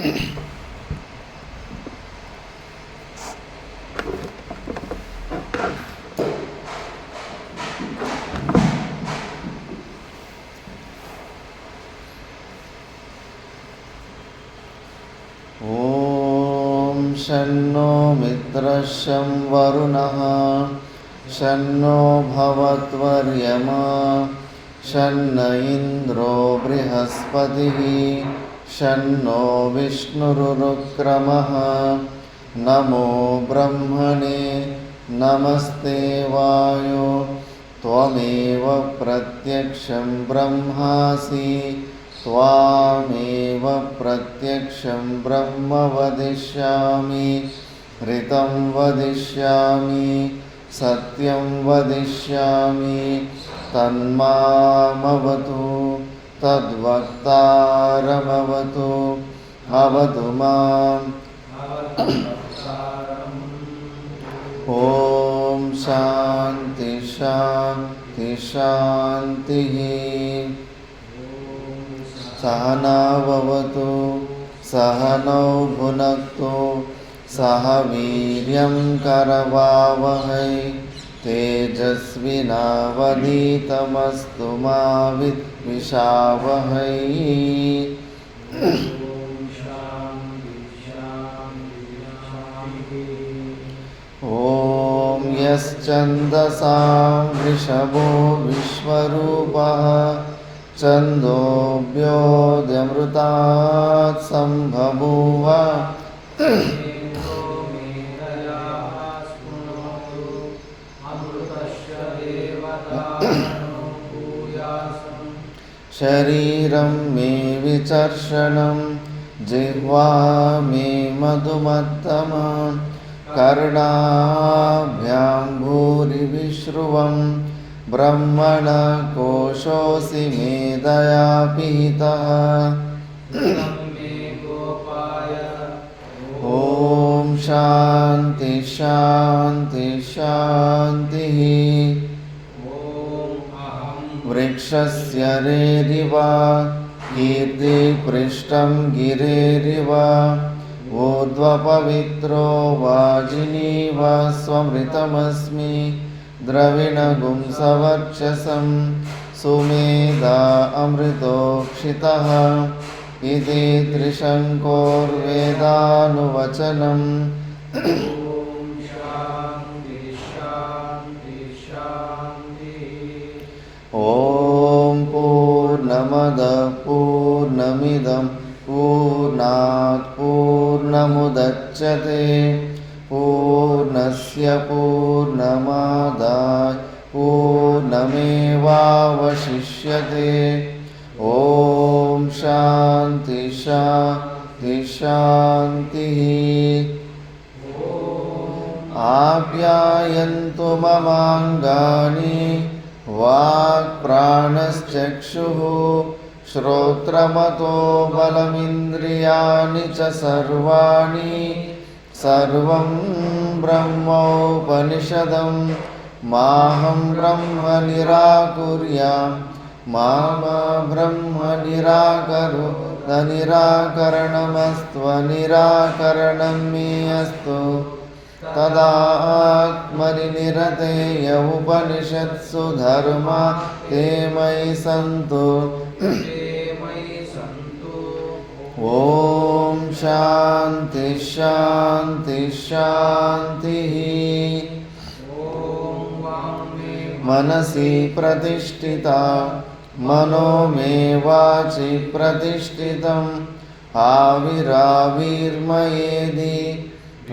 ॐ शन्नो मित्रः शं वरुणः शन्नो भवत्वर्यमा शन्न इन्द्रो बृहस्पतिः शन्नो विष्णुरुक्रमः। नमो ब्रह्मणे नमस्ते वायो त्वमेव प्रत्यक्षं ब्रह्मासि त्वामेव प्रत्यक्षं ब्रह्म वदिष्यामि ऋतं वदिष्यामि सत्यं वदिष्यामि तन्मामवतु तद्वक्तारमवतु अवतु माम्। ॐ शान्ति शान्ति शान्तिः। सहनाववतु सहनौ भुनक्तु सह वीर्यं करवावहै तेजस्विनावधीतमस्तु मा विद्विषावहै। ॐ यश्चन्दसां वृषभो विश्वरूपः छन्दोऽभ्योऽमृतात् सम्बभूव। शरीरं मे विचर्षणं जिह्वा मे मधुमत्तमा कर्णाभ्यां भूरिविश्रुवं ब्रह्मणः कोशोऽसि मेधया पीतः। ॐ शान्ति शान्ति शान्तिः। वृक्षस्य रेरिव कीर्तिपृष्ठं गिरेरिव ऊर्ध्वपवित्रो वाजिनीव स्वमृतमस्मि द्रविणगुंसवर्चसं सुमेधा अमृतोक्षितः इति त्रिशङ्कोर्वेदानुवचनम्। ॐ पूर्णमदः पूर्णमिदं पूर्णात् पूर्णमुदच्यते पूर्णस्य पूर्णमादाय पूर्णमेवावशिष्यते। ॐ शान्ति शान्ति शान्तिः। आप्यायन्तु ममाङ्गानि वाक्प्राणश्चक्षुः श्रोत्रमतो बलमिन्द्रियाणि च सर्वाणि सर्वं ब्रह्मोपनिषदं माहं ब्रह्म निराकुर्यां मा ब्रह्म निराकरो निराकरणमस्त्वनिराकरणं मे अस्तु तदात्मनिरतेय उपनिषत्सु धर्मा ते मयि सन्तु। ॐ शान्ति शान्ति शान्तिः। मनसि प्रतिष्ठिता मनो मे वाचि प्रतिष्ठितम् आविराविर्मयेदि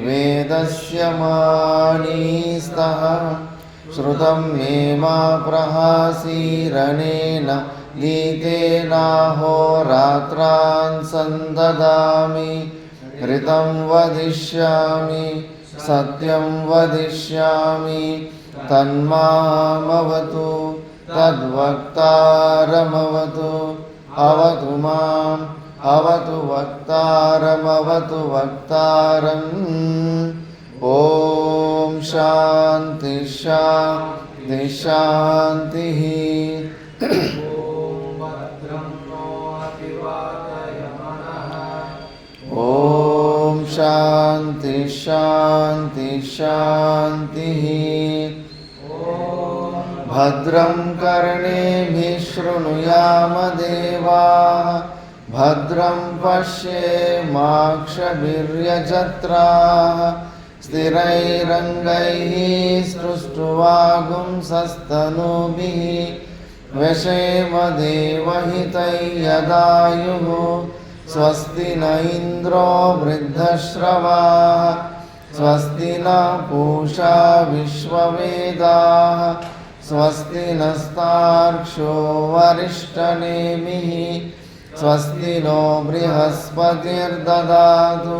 वेदस्य मानीस्तः श्रुतं मे मा प्रहासीरणेन लीतेनाहोरात्रान् सन्ददामि ऋतं वदिष्यामि सत्यं वदिष्यामि तन्मामवतु तद्वक्तारमवतु अवतु माम् अवतु वक्तारमवतु वक्तारम्। ॐ शान्ति शान्ति शान्तिः। ॐ शान्ति शान्ति शान्तिः। भद्रं कर्णेभिः शृणुयाम देवाः भद्रं पश्येमाक्षभिर्यजत्राः स्थिरैरङ्गैः स्तुष्ट्वागुंसस्तनूभिः व्यशेम देवहितैः यदायुः स्वस्ति न इन्द्रो वृद्धश्रवाः स्वस्ति न पूषा विश्ववेदाः स्वस्ति नस्तार्क्ष्यो वरिष्ठनेमिः स्वस्ति नो बृहस्पतिर्ददातु।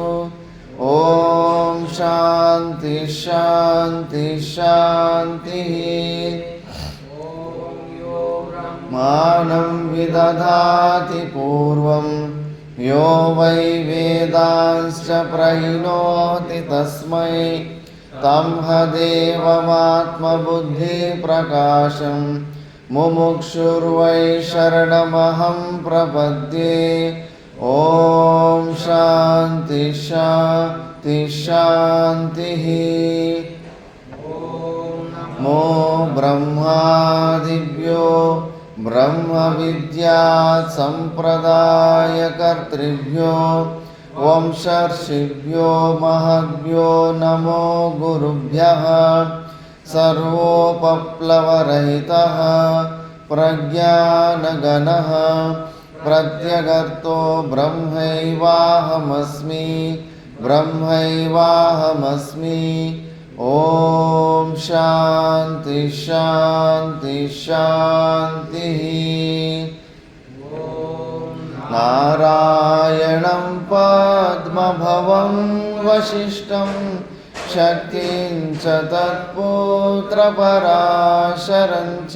ॐ शान्ति शान्ति शान्तिः। मानं विदधाति पूर्वं यो वै वेदांश्च प्रहिणोति तस्मै तं देवमात्मबुद्धिप्रकाशं मुमुक्षुर्वै शरणमहं प्रपद्ये। ॐ शान्ति शान्ति शान्तिः। नमो ब्रह्मादिभ्यो ब्रह्मविद्यात् सम्प्रदायकर्तृभ्यो वंशर्षिभ्यो महद्भ्यो नमो गुरुभ्यः। सर्वोपप्लवरहितः प्रज्ञानगणः प्रत्यगर्तो ब्रह्मैवाहमस्मि ब्रह्मैवाहमस्मि। ॐ शान्ति शान्ति शान्तिः। नारायणं पद्मभवं वसिष्ठं शक्तिं च तत्पुत्रपराशरं च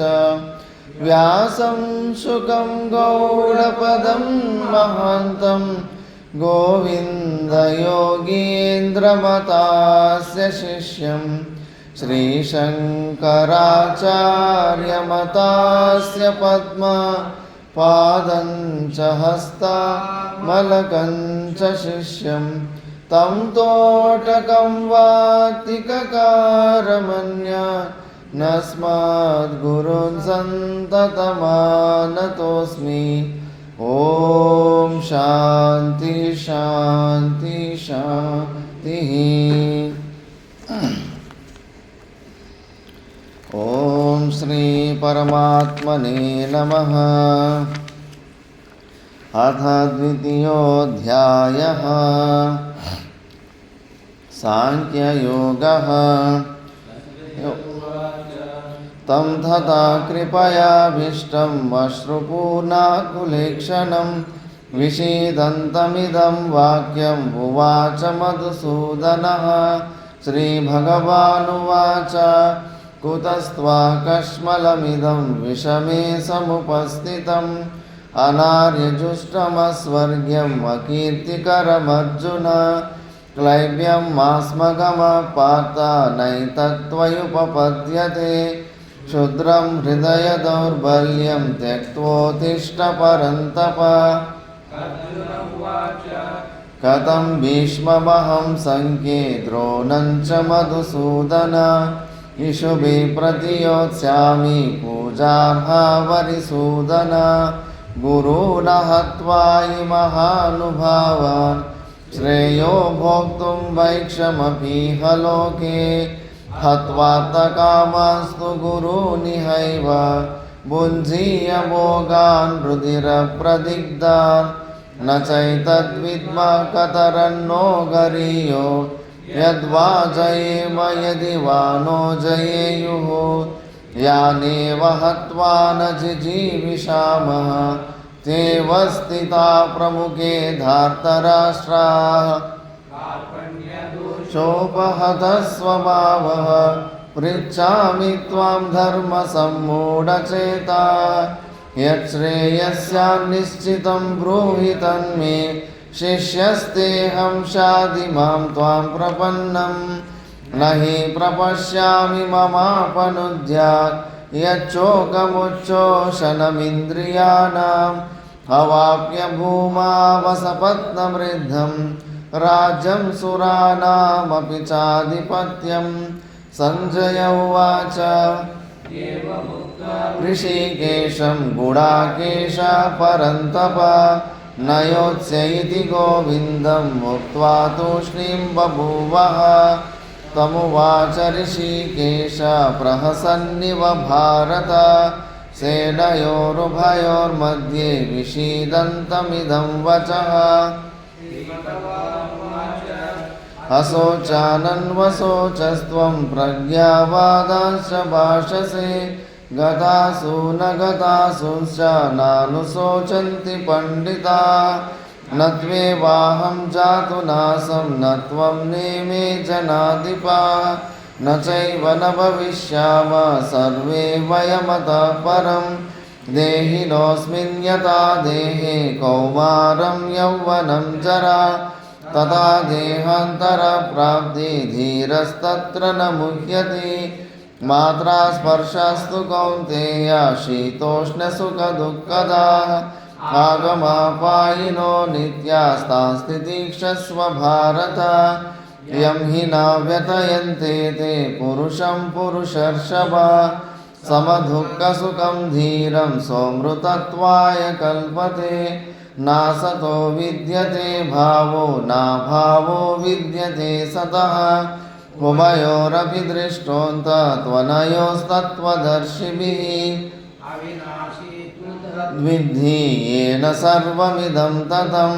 व्यासं शुकं गौडपदं महान्तं गोविन्दयोगीन्द्रमतास्य शिष्यं श्रीशङ्कराचार्यमतास्य पद्मपादं च हस्तामलकं च शिष्यं तं तोटकं वातिककारमन्या नस्मद्गुरुन् सन्ततमानतोऽस्मि। ॐ शान्ति शान्ति शान्तिः। ॐ श्री परमात्मने नमः। अथ द्वितीयोऽध्यायः सांख्ययोगः। तं तथा कृपयाभीष्टं अश्रुपूर्णाकुलेक्षणं विषीदन्तमिदं वाक्यम् उवाच मधुसूदनः। श्रीभगवानुवाच कुतस्त्वाकश्मलमिदं विषमे समुपस्थितम् अनार्यजुष्टमस्वर्ग्यम् अकीर्तिकरमर्जुन। क्लैब्यं मास्मगमपार्थ नैतत्त्वयुपपद्यते क्षुद्रं हृदय दौर्बल्यं त्यक्त्वोत्तिष्ठ परन्तप। कथं भीष्ममहं सङ्ख्ये द्रोणं च मधुसूदन इषुभिः प्रतियोत्स्यामि पूजार्हा वरिसूदन। गुरून् हत्वा हि महानुभावान् श्रेयो भोक्तुं वैक्षमपीह लोके। हत्वार्थकामास्तु गुरूनिहैव भुञ्जीय भोगान् रुधिरप्रदिग्धान् न चैतद्विद्मः कतरन्नो गरीयो यद्वा जयेम यदि वा नो जयेयुः। यानेव हत्वा न जिजीविषामः तेव स्थिता प्रमुखे धार्तराष्ट्राः। शोपहतः स्वभावः पृच्छामि त्वां धर्मसम्मूढचेता। यच्छ्रेयस्यान्निश्चितं ब्रूहि तन्मे शिष्यस्तेऽहं शाधि मां त्वां प्रपन्नं। न हि प्रपश्यामि ममापनुद्यात् यच्चोकमुच्चोषणमिन्द्रियाणाम्। अवाप्य भूमावसपत्नमृद्धं राज्यं सुराणामपि चाधिपत्यं। सञ्जय उवाच ऋषिकेशं गुडाकेश परन्तप न योत्स्य इति गोविन्दं मुक्त्वा तूष्णीं बभूवः। तमुवाच ऋषिकेश प्रहसन्निव भारत सेनयोरुभयोर्मध्ये विषीदन्तमिदं वचः। अशोचानन्वशोचस्त्वं प्रज्ञावादांश्च भाषसे गतासु न गतासूंश्च नानुशोचन्ति पण्डिताः। न त्वेवाहं जातु नासं न त्वं नेमे जनाधिपाः न चैव न भविष्यामः सर्वे वयमतः परं। देहिनोऽस्मिन् यथा देहे कौमारं यौवनं जरा तथा देहान्तरप्राप्ति धीरस्तत्र न मुह्यते। मात्रा स्पर्शास्तु कौन्तेय शीतोष्णसुखदुःखदाः आगमापायिनो नित्यास्तास्ति तितिक्षस्व भारत। यं हि न व्यथयन्ते ते पुरुषं पुरुषर्षभ समदुःखसुखं धीरं सोऽमृतत्वाय कल्पते। नासतो विद्यते भावो नाभावो विद्यते सतः उभयोरपि दृष्टोऽन्तत्वनयोस्तत्त्वदर्शिभिः। विद्धि येन सर्वमिदं ततं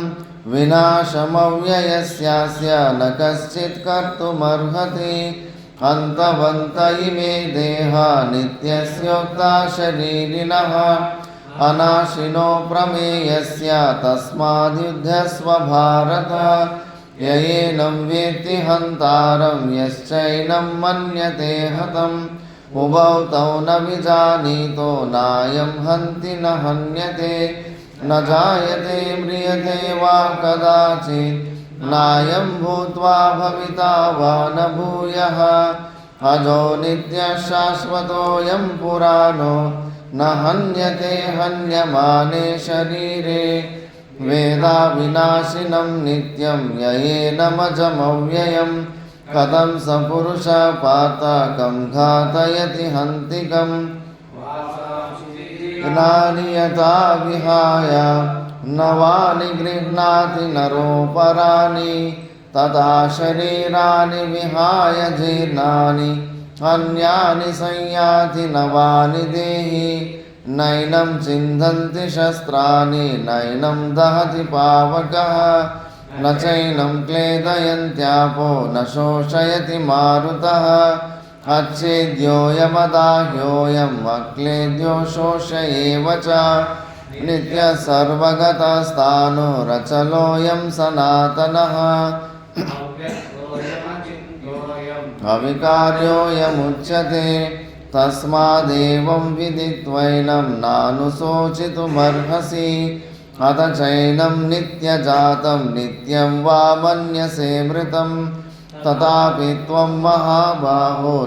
विनाशमव्ययस्यास्य न कश्चित् कर्तुमर्हति। अन्तवन्त इमे देहा नित्यस्योक्ता शरीरिणः अनाशिनो प्रमेयस्य तस्माद्युध्यस्व भारत। ययेनं वेत्ति हन्तारं यश्चैनं मन्यते हतम् उभौ तौ न विजानीतो नायं हन्ति न हन्यते। न जायते म्रियते वा कदाचित् नायं भूत्वा भविता वा न भूयः। अजो नित्यः शाश्वतोऽयं पुराणो न हन्यते हन्यमाने शरीरे। वेदाविनाशिनं नित्यं ययेनमजमव्ययं कथं स पुरुषः पार्थ कं घातयति हन्तिकम्। ज्ञानि यथा विहाय नवानि गृह्णाति नरोपराणि तथा शरीराणि विहाय जीर्णानि अन्यानि संयाति नवानि देहि। नैनं छिन्दन्ति शस्त्राणि नैनं दहति पावकः न चैनं क्लेदयन्त्यापो न शोषयति मारुतः। अच्छेद्योऽयमदाह्योऽयम् अक्लेद्यो शोषयेव च नित्यः सर्वगतस्थाणुरचलोऽयं सनातनः। अविकार्योऽयमुच्यते तस्मादेवं विदित्वैनं नानुशोचितुमर्हसि। अथ चैनं नित्यजातं नित्यं वा मन्यसे मृतं तथापि त्वं महाबाहो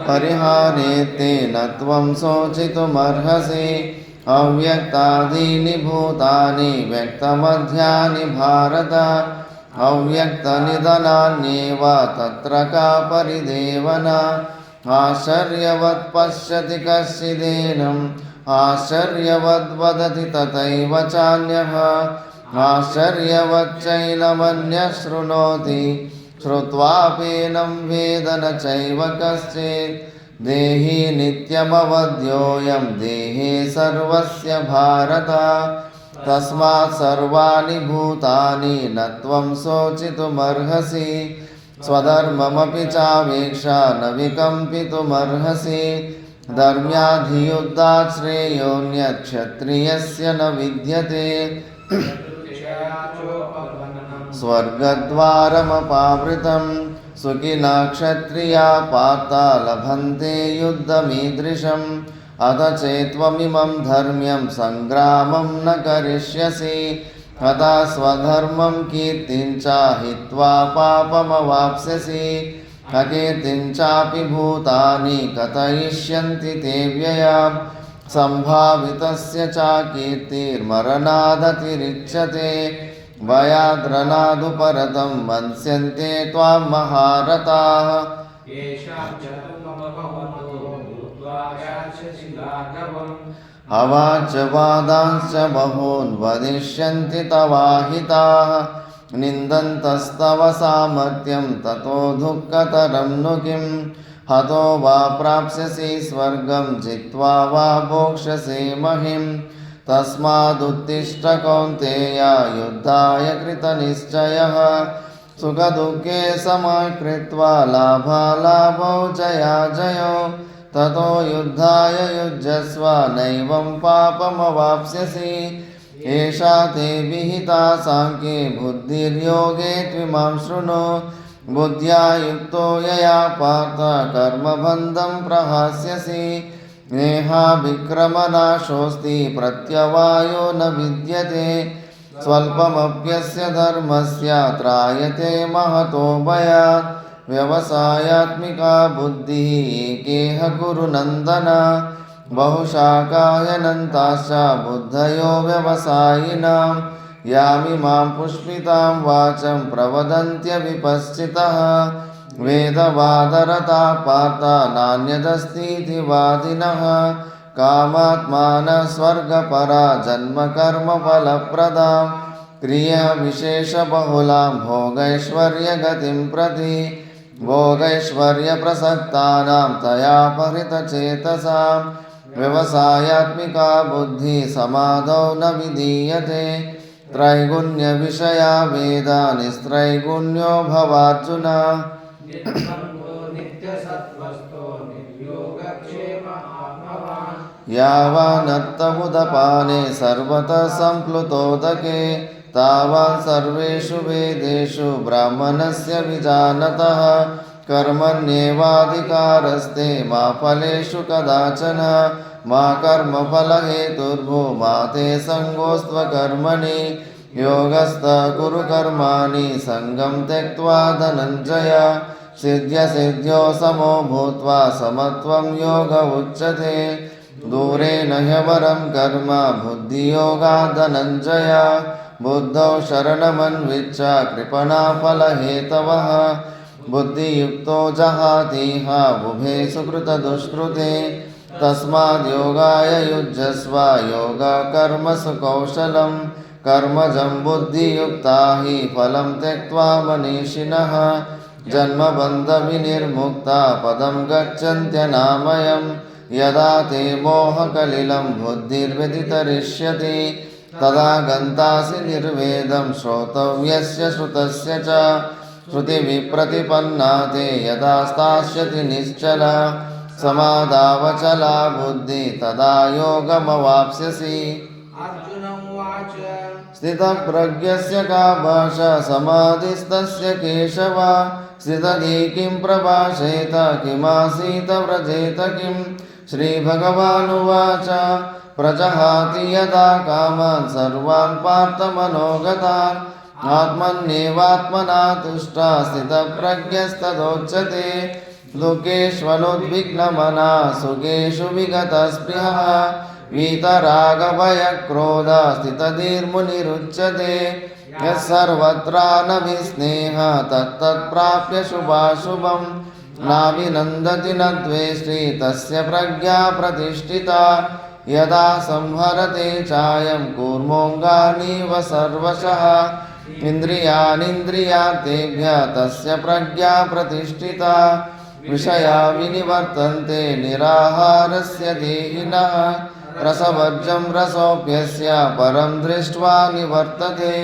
परिहारे तेन त्वं शोचितुमर्हसि। अव्यक्तादीनि भूतानि व्यक्तमध्यानि भारत अव्यक्तनिधनान्येव तत्र का परिदेवना। आश्चर्यवत् पश्यति कश्चिदेनम् आश्चर्यवद्वदति तथैव चान्यः आश्चर्यवच्चैनमन्यः शृणोति श्रुत्वाप्येनं वेद न चैव कश्चित्। देहि नित्यमवध्योऽयं देहे सर्वस्य भारत तस्मात् सर्वाणि भूतानि न त्वं शोचितुमर्हसि। स्वधर्ममपि चावेक्षा न विकम्पितुमर्हसि। धर्म्याधियुद्धात् श्रेयोऽन्यत् क्षत्रियस्य न विद्यते। स्वर्गद्वारमपावृतं सुखिनः क्षत्रिया पार्थ लभन्ते युद्धमीदृशम्। अथ चेत्त्वमिमं धर्म्यं सङ्ग्रामं न करिष्यसि। तथा स्वधर्मं कीर्तिं च हित्वा पापमवाप्स्यसि। अकीर्तिं चापि भूतानि कथयिष्यन्ति ते व्ययाम् सम्भावितस्य चाकीर्तिर्मरणादतिरिच्यते भयाद्रणादुपरतं मन्स्यन्ते त्वां महारथाः अवाच वादांश्च बहून् वदिष्यन्ति तवाहिताः निन्दन्तस्तव सामर्थ्यं ततो दुःखतरं नु किं हतो वा प्राप्स्यसि स्वर्गं जित्वा वा भोक्ष्यसे महिं तस्मादुत्तिष्ठ कौन्तेय युद्धाय कृतनिश्चयः सुखदुःखे समकृत्वा लाभालाभौ जयाजयो ततो युद्धाय युज्यस्व नैवं पापमवाप्स्यसि एषा ते विहिता साङ्ख्ये बुद्धिर्योगे त्विमां शृणु बुद्ध्या युक्तो यया पार्थ कर्मबन्धं प्रहास्यसि नेहाभिक्रमनाशोऽस्ति प्रत्यवायो न विद्यते स्वल्पमप्यस्य धर्मस्य त्रायते महतो भयात् व्यवसायात्मिका बुद्धिः एकेह कुरु नन्दन बहुशाखायनन्ताश्च बुद्धयो व्यवसायिनां यामिमां पुष्पितां वाचं प्रवदन्त्यविपश्चितः वेदवादरता पार्थ नान्यदस्तीति वादिनः कामात्मानः स्वर्गपरा जन्मकर्मफलप्रदां क्रियाविशेषबहुलां भोगैश्वर्यगतिं प्रति भोगैश्वर्यप्रसक्तानां तया परितचेतसां व्यवसायात्मिका बुद्धिः समाधौ न विधीयते त्रैगुण्यविषया वेदा निस्त्रैगुण्यो भवार्जुन यावानर्थमुदपाने सर्वतः सम्प्लुतोदके तावान् सर्वेषु वेदेषु ब्राह्मणस्य विजानतः कर्मण्येवाधिकारस्ते मा फलेषु कदाचन मा कर्मफलहेतुर्भो मा ते सङ्गोऽस्त्वकर्मणि योगस्थः कुरु कर्माणि सङ्गं त्यक्त्वा धनञ्जय सिद्ध्यसिद्ध्यो समो भूत्वा समत्वं योग उच्यते दूरेण ह्यवरं कर्म बुद्धियोगात् धनञ्जय बुद्धौ शरणमन्विच्छ कृपणाफलहेतवः बुद्धियुक्तो जहातीह उभे सुकृतदुष्कृते तस्माद् योगाय युज्यस्व योगकर्मसु कौशलं कर्मजं बुद्धियुक्ता हि फलं त्यक्त्वा मनीषिणः जन्मबन्धविनिर्मुक्ता पदं गच्छन्त्यनामयं यदा ते मोहकलिलं बुद्धिर्व्यतितरिष्यति तदा गन्तासि निर्वेदं श्रोतव्यस्य श्रुतस्य च श्रुतिविप्रतिपन्ना ते यदा स्थास्यति निश्चला समाधावचला बुद्धिः तदा योगमवाप्स्यसि स्थितप्रज्ञस्य का भाषा समाधिस्तस्य केशव स्थितधि किं प्रभाषेत किमासीत व्रजेत किं श्रीभगवानुवाच प्रजहाति यदा कामान् सर्वान् पार्थमनोगतान् आत्मन्येवात्मना तुष्टा स्थितप्रज्ञस्तदोच्यते दुःखेष्वनुद्विग्नमना सुखेषु विगतस्पृहः वीतरागभयक्रोधा स्थितधीर्मुनिरुच्यते यः सर्वत्रानभिस्नेहः तत्तत्प्राप्य शुभाशुभं नाभिनन्दति न द्वेष्टि तस्य प्रज्ञा प्रतिष्ठिता यदा संहरते चायं कूर्मोऽङ्गानीव सर्वशः इन्द्रियाणीन्द्रियार्थेभ्यः तस्य प्रज्ञा प्रतिष्ठिता विषया विनिवर्तन्ते निराहारस्य देहिनः रसवर्जं रसोऽप्यस्य परं दृष्ट्वा निवर्तते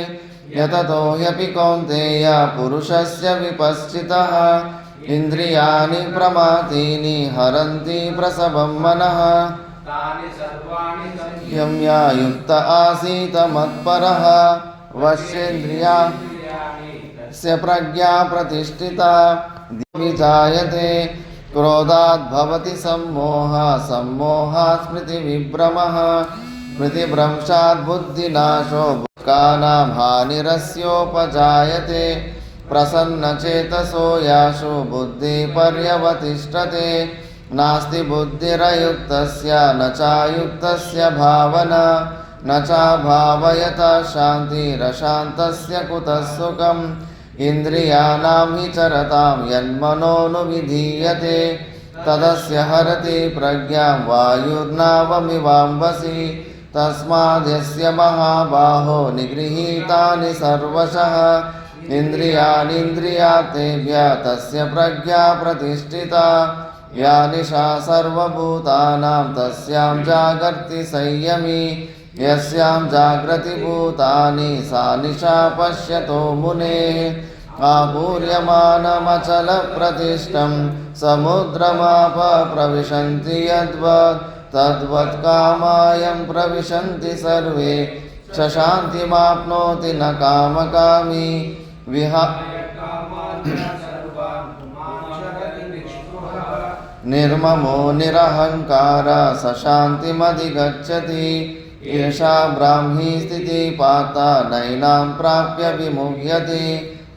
यततो ह्यपि कौन्तेय पुरुषस्य विपश्चितः इन्द्रियाणि प्रमाथीनि हरन्ति प्रसवं मनः यं या युक्त आसीत मत्परः वश्येन्द्रियस्य प्रज्ञा प्रतिष्ठिता विजायते क्रोधात् भवति सम्मोहः सम्मोहात् स्मृतिविभ्रमः स्मृतिभ्रंशात् बुद्धिनाशो कानां हानिरस्योपजायते प्रसन्नचेतसो यासु बुद्धिपर्यवतिष्ठते नास्ति बुद्धिरयुक्तस्य न चायुक्तस्य भावना न चाभावयता शान्तिरशान्तस्य कुतः सुखम् इन्द्रियाणां हि चरतां यन्मनोनुविधीयते तदस्य हरति प्रज्ञां वायुर्नावमिवाम्भसि तस्माद्यस्य महाबाहो निगृहीतानि सर्वशः इन्द्रियाणीन्द्रियार्थेभ्यः तस्य प्रज्ञा प्रतिष्ठिता या निशा सर्वभूतानां तस्यां जागर्ति संयमी यस्यां जागृति भूतानि सा निशा पश्यतो मुनेः आपूर्यमानमचलप्रतिष्ठं समुद्रमाप प्रविशन्ति यद्वत् तद्वत् कामायं प्रविशन्ति सर्वे शान्तिमाप्नोति न कामकामी निर्ममो निरहङ्कार स शान्तिमधिगच्छति एषा ब्राह्मी स्थितिः पाता नैनां प्राप्य विमुह्यति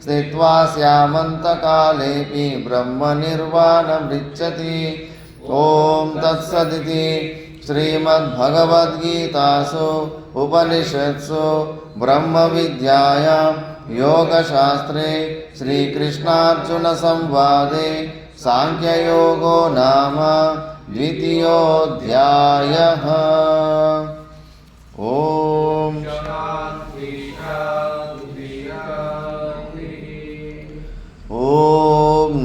स्थित्वा स्यामन्तकालेऽपि ब्रह्मनिर्वाणमृच्छति ॐ तत्सदिति श्रीमद्भगवद्गीतासु उपनिषत्सु ब्रह्मविद्यायां योगशास्त्रे श्रीकृष्णार्जुनसंवादे सांख्ययोगो नाम द्वितीयोऽध्यायः। ॐ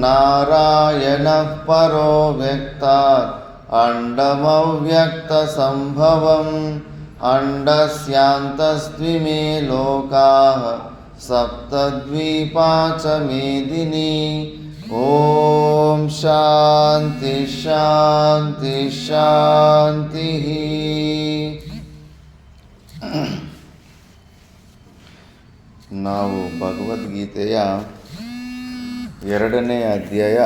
नारायणः परो व्यक्तात् अण्डमव्यक्तसम्भवम् अण्डस्यान्तस्त्विमे लोकाः सप्तद्वीपा च मेदिनी। ॐ शान्ति शान्ति शान्तिः। ನಾವು ಭಗವದ್ಗೀತೆಯ 2ನೇ ಅಧ್ಯಾಯ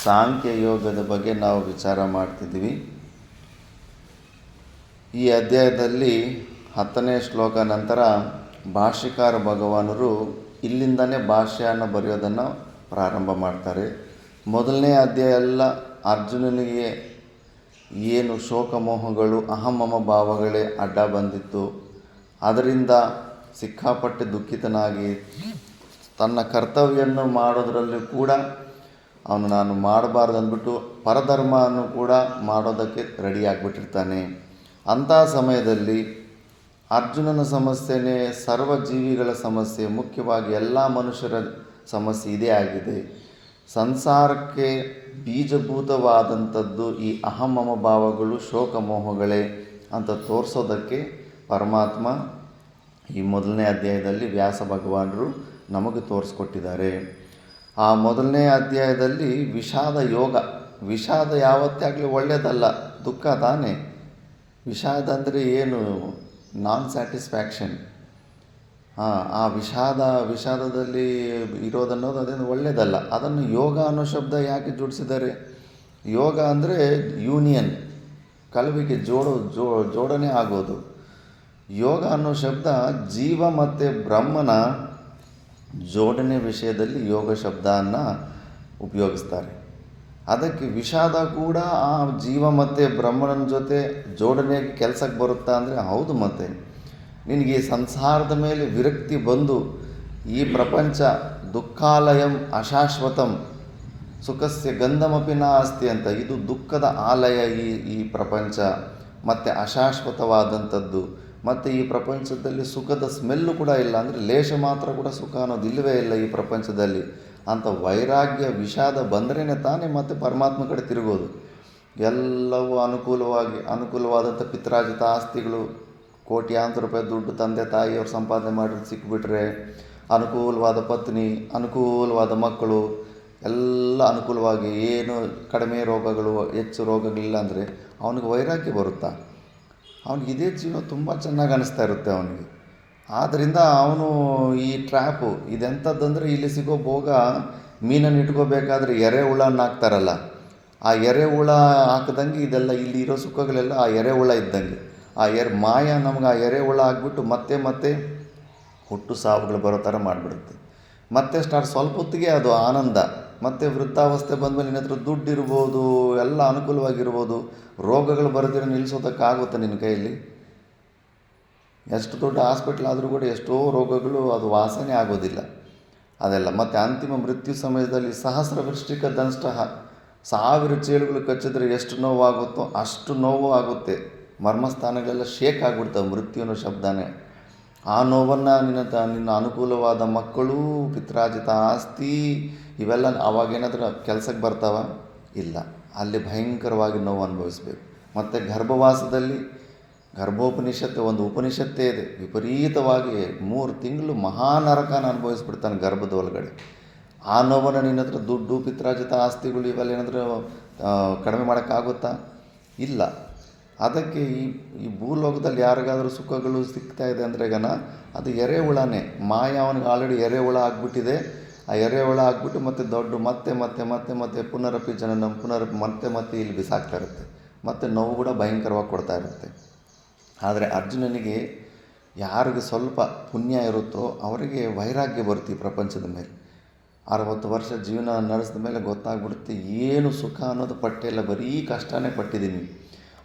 ಸಾಂಖ್ಯಯೋಗದ ಬಗ್ಗೆ ನಾವು ವಿಚಾರ ಮಾಡ್ತಿದ್ವಿ. ಈ ಅಧ್ಯಾಯದಲ್ಲಿ 10ನೇ ಶ್ಲೋಕ ನಂತರ ಭಾಷ್ಯಕಾರ ಭಗವಾನರು ಇಲ್ಲಿಂದನೇ ಭಾಷ್ಯವನ್ನು ಬರೆಯೋದನ್ನು ಪ್ರಾರಂಭ ಮಾಡ್ತಾರೆ. 1ನೇ ಅಧ್ಯಾಯ ಎಲ್ಲ ಅರ್ಜುನನಿಗೆ ಏನು ಶೋಕಮೋಹಗಳು ಅಹಮಮ ಭಾವಗಳೇ ಅಡ್ಡ ಬಂದಿತ್ತು, ಅದರಿಂದ ಸಿಕ್ಕಾಪಟ್ಟೆ ದುಃಖಿತನಾಗಿ ತನ್ನ ಕರ್ತವ್ಯವನ್ನು ಮಾಡೋದರಲ್ಲಿ ಕೂಡ ಅವನು ನಾನು ಮಾಡಬಾರ್ದು ಅಂದ್ಬಿಟ್ಟು ಪರಧರ್ಮವನ್ನು ಕೂಡ ಮಾಡೋದಕ್ಕೆ ರೆಡಿ ಆಗಿಬಿಟ್ಟಿರ್ತಾನೆ. ಅಂಥ ಸಮಯದಲ್ಲಿ ಅರ್ಜುನನ ಸಮಸ್ಯೆನೇ ಸರ್ವ ಜೀವಿಗಳ ಸಮಸ್ಯೆ, ಮುಖ್ಯವಾಗಿ ಎಲ್ಲ ಮನುಷ್ಯರ ಸಮಸ್ಯೆ ಇದೇ ಆಗಿದೆ. ಸಂಸಾರಕ್ಕೆ ಬೀಜಭೂತವಾದಂಥದ್ದು ಈ ಅಹಮಮ ಭಾವಗಳು ಶೋಕಮೋಹಗಳೇ ಅಂತ ತೋರಿಸೋದಕ್ಕೆ ಪರಮಾತ್ಮ ಈ 1ನೇ ಅಧ್ಯಾಯದಲ್ಲಿ ವ್ಯಾಸ ಭಗವಾನರು ನಮಗೆ ತೋರಿಸ್ಕೊಟ್ಟಿದ್ದಾರೆ. ಆ 1ನೇ ಅಧ್ಯಾಯದಲ್ಲಿ ವಿಷಾದ ಯೋಗ. ವಿಷಾದ ಯಾವತ್ತೇ ಆಗಲಿ ಒಳ್ಳೆಯದಲ್ಲ, ದುಃಖ ತಾನೇ. ವಿಷಾದ ಅಂದರೆ ಏನು? ನಾನ್ ಸ್ಯಾಟಿಸ್ಫ್ಯಾಕ್ಷನ್. ಆ ವಿಷಾದದಲ್ಲಿ ಇರೋದನ್ನೋದು ಅದೇನು ಒಳ್ಳೆಯದಲ್ಲ. ಅದನ್ನು ಯೋಗ ಅನ್ನೋ ಶಬ್ದ ಯಾಕೆ ಜೋಡಿಸಿದ್ದಾರೆ? ಯೋಗ ಅಂದರೆ ಯೂನಿಯನ್, ಕಲವಿಗೆ ಜೋಡಣೆ ಆಗೋದು. ಯೋಗ ಅನ್ನೋ ಶಬ್ದ ಜೀವ ಮತ್ತು ಬ್ರಹ್ಮನ ಜೋಡಣೆ ವಿಷಯದಲ್ಲಿ ಯೋಗ ಶಬ್ದವನ್ನು ಉಪಯೋಗಿಸ್ತಾರೆ. ಅದಕ್ಕೆ ವಿಷಾದ ಕೂಡ ಆ ಜೀವ ಮತ್ತು ಬ್ರಹ್ಮನ ಜೊತೆ ಜೋಡಣೆ ಕೆಲಸಕ್ಕೆ ಬರುತ್ತಾ ಅಂದರೆ ಹೌದು. ಮತ್ತು ನಿನಗೆ ಸಂಸಾರದ ಮೇಲೆ ವಿರಕ್ತಿ ಬಂದು ಈ ಪ್ರಪಂಚ ದುಃಖಾಲಯಂ ಅಶಾಶ್ವತಂ ಸುಖಸ್ಯ ಗಂಧಮಪಿ ನಾಸ್ತಿ ಅಂತ, ಇದು ದುಃಖದ ಆಲಯ ಈ ಪ್ರಪಂಚ, ಮತ್ತು ಅಶಾಶ್ವತವಾದಂಥದ್ದು, ಮತ್ತು ಈ ಪ್ರಪಂಚದಲ್ಲಿ ಸುಖದ ಸ್ಮೆಲ್ಲು ಕೂಡ ಇಲ್ಲ, ಅಂದರೆ ಲೇಷ ಮಾತ್ರ ಕೂಡ ಸುಖ ಅನ್ನೋದು ಇಲ್ಲವೇ ಇಲ್ಲ ಈ ಪ್ರಪಂಚದಲ್ಲಿ ಅಂತ ವೈರಾಗ್ಯ ವಿಷಾದ ಬಂದ್ರೇ ತಾನೇ ಮತ್ತೆ ಪರಮಾತ್ಮ ಕಡೆ ತಿರುಗೋದು. ಎಲ್ಲವೂ ಅನುಕೂಲವಾದಂಥ ಪಿತ್ರಾಜಿತ ಆಸ್ತಿಗಳು, ಕೋಟ್ಯಾಂತರ ರೂಪಾಯಿ ದುಡ್ಡು ತಂದೆ ತಾಯಿಯವರು ಸಂಪಾದನೆ ಮಾಡಿ ಸಿಕ್ಕಿಬಿಟ್ರೆ, ಅನುಕೂಲವಾದ ಪತ್ನಿ, ಅನುಕೂಲವಾದ ಮಕ್ಕಳು, ಎಲ್ಲ ಅನುಕೂಲವಾಗಿ ಏನು ಕಡಿಮೆ ರೋಗಗಳು ಹೆಚ್ಚು ರೋಗಗಳಿಲ್ಲ ಅಂದರೆ ಅವನಿಗೆ ವೈರಾಗ್ಯ ಬರುತ್ತಾ? ಅವನಿಗೆ ಇದೇ ಜೀವನ ತುಂಬ ಚೆನ್ನಾಗಿ ಅನ್ನಿಸ್ತಾ ಇರುತ್ತೆ ಅವನಿಗೆ. ಆದ್ದರಿಂದ ಅವನು ಈ ಟ್ರ್ಯಾಪು ಇದೆಂಥದ್ದಂದರೆ, ಇಲ್ಲಿ ಸಿಗೋ ಭೋಗ ಮೀನನ್ನು ಇಟ್ಕೋಬೇಕಾದ್ರೆ ಎರೆಹುಳನ್ನು ಹಾಕ್ತಾರಲ್ಲ, ಆ ಎರೆಹುಳ ಹಾಕಿದಂಗೆ ಇದೆಲ್ಲ ಇಲ್ಲಿ ಇರೋ ಸುಖಗಳೆಲ್ಲ ಆ ಎರೆಹುಳ ಇದ್ದಂಗೆ. ಮಾಯ ನಮ್ಗೆ ಆ ಎರೆಹುಳ ಆಗಿಬಿಟ್ಟು ಮತ್ತೆ ಹುಟ್ಟು ಸಾವುಗಳು ಬರೋ ಥರ ಮಾಡಿಬಿಡುತ್ತೆ. ಮತ್ತೆ ಸ್ವಲ್ಪ ಹೊತ್ತಿಗೆ ಅದು ಆನಂದ. ಮತ್ತು ವೃದ್ಧಾವಸ್ಥೆ ಬಂದಮೇಲೆ ನಿನ್ನ ಹತ್ರ ದುಡ್ಡು ಇರ್ಬೋದು, ಎಲ್ಲ ಅನುಕೂಲವಾಗಿರ್ಬೋದು, ರೋಗಗಳು ಬರದಿರೋ ನಿಲ್ಲಿಸೋದಕ್ಕಾಗುತ್ತೆ ನಿನ್ನ ಕೈಯಲ್ಲಿ? ಎಷ್ಟು ದೊಡ್ಡ ಹಾಸ್ಪಿಟ್ಲ್ ಆದರೂ ಕೂಡ ಎಷ್ಟೋ ರೋಗಗಳು ಅದು ವಾಸನೆ ಆಗೋದಿಲ್ಲ ಅದೆಲ್ಲ. ಮತ್ತು ಅಂತಿಮ ಮೃತ್ಯು ಸಮಯದಲ್ಲಿ ಸಹಸ್ರ ವೃಷ್ಟಿಕ ದಂಷ್ಟ, 1000 ಚೇಳುಗಳು ಕಚ್ಚಿದ್ರೆ ಎಷ್ಟು ನೋವಾಗುತ್ತೋ ಅಷ್ಟು ನೋವು ಆಗುತ್ತೆ. ಮರ್ಮಸ್ಥಾನಗಳೆಲ್ಲ ಶೇಕ್ ಆಗಿಬಿಡ್ತವೆ ಮೃತ್ಯು ಅನ್ನೋ ಶಬ್ದನೇ. ಆ ನೋವನ್ನು ನಿನ್ನ ಅನುಕೂಲವಾದ ಮಕ್ಕಳು, ಪಿತ್ರಾರ್ಜಿತ ಆಸ್ತಿ ಇವೆಲ್ಲ ಅವಾಗೇನಾದರೂ ಕೆಲಸಕ್ಕೆ ಬರ್ತಾವ? ಇಲ್ಲ. ಅಲ್ಲಿ ಭಯಂಕರವಾಗಿ ನೋವು ಅನುಭವಿಸ್ಬೇಕು. ಮತ್ತು ಗರ್ಭವಾಸದಲ್ಲಿ ಗರ್ಭೋಪನಿಷತ್ತು ಒಂದು ಉಪನಿಷತ್ತೇ ಇದೆ. ವಿಪರೀತವಾಗಿ 3 ತಿಂಗಳು ಮಹಾನರಕನ ಅನುಭವಿಸ್ಬಿಡ್ತಾನೆ ಗರ್ಭದ ಒಳಗಡೆ. ಆ ನೋವನ್ನು ನಿನ್ನ ಹತ್ರ ದುಡ್ಡು, ಪಿತ್ರಾರ್ಜಿತ ಆಸ್ತಿಗಳು ಇವೆಲ್ಲ ಏನಾದರೂ ಕಡಿಮೆ ಮಾಡೋಕ್ಕಾಗುತ್ತಾ? ಇಲ್ಲ. ಅದಕ್ಕೆ ಈ ಭೂಲೋಕದಲ್ಲಿ ಯಾರಿಗಾದರೂ ಸುಖಗಳು ಸಿಗ್ತಾ ಇದೆ ಅಂದರೆ ಅದು ಎರೆಹುಳನೇ. ಮಾಯ ಅವನಿಗೆ ಆಲ್ರೆಡಿ ಎರೆಹುಳ ಆಗಿಬಿಟ್ಟಿದೆ. ಆ ಎರೆಹುಳ ಆಗಿಬಿಟ್ಟು ಮತ್ತೆ ದೊಡ್ಡ ಮತ್ತೆ ಮತ್ತೆ ಮತ್ತೆ ಮತ್ತೆ ಪುನರಪಿ ಜನನ ಮತ್ತೆ ಮತ್ತೆ ಇಲ್ಲಿ ಬಿಸಾಕ್ತಾ ಇರುತ್ತೆ. ಮತ್ತು ನೋವು ಕೂಡ ಭಯಂಕರವಾಗಿ ಕೊಡ್ತಾ ಇರುತ್ತೆ. ಆದರೆ ಅರ್ಜುನನಿಗೆ ಯಾರಿಗೆ ಸ್ವಲ್ಪ ಪುಣ್ಯ ಇರುತ್ತೋ ಅವರಿಗೆ ವೈರಾಗ್ಯ ಬರುತ್ತೆ ಈ ಪ್ರಪಂಚದ ಮೇಲೆ. 60 ವರ್ಷ ಜೀವನ ನಡೆಸಿದ ಮೇಲೆ ಗೊತ್ತಾಗ್ಬಿಡುತ್ತೆ, ಏನು ಸುಖ ಅನ್ನೋದು ಪಟ್ಟೆ ಇಲ್ಲ, ಬರೀ ಕಷ್ಟನೇ ಪಟ್ಟಿದ್ದೀನಿ.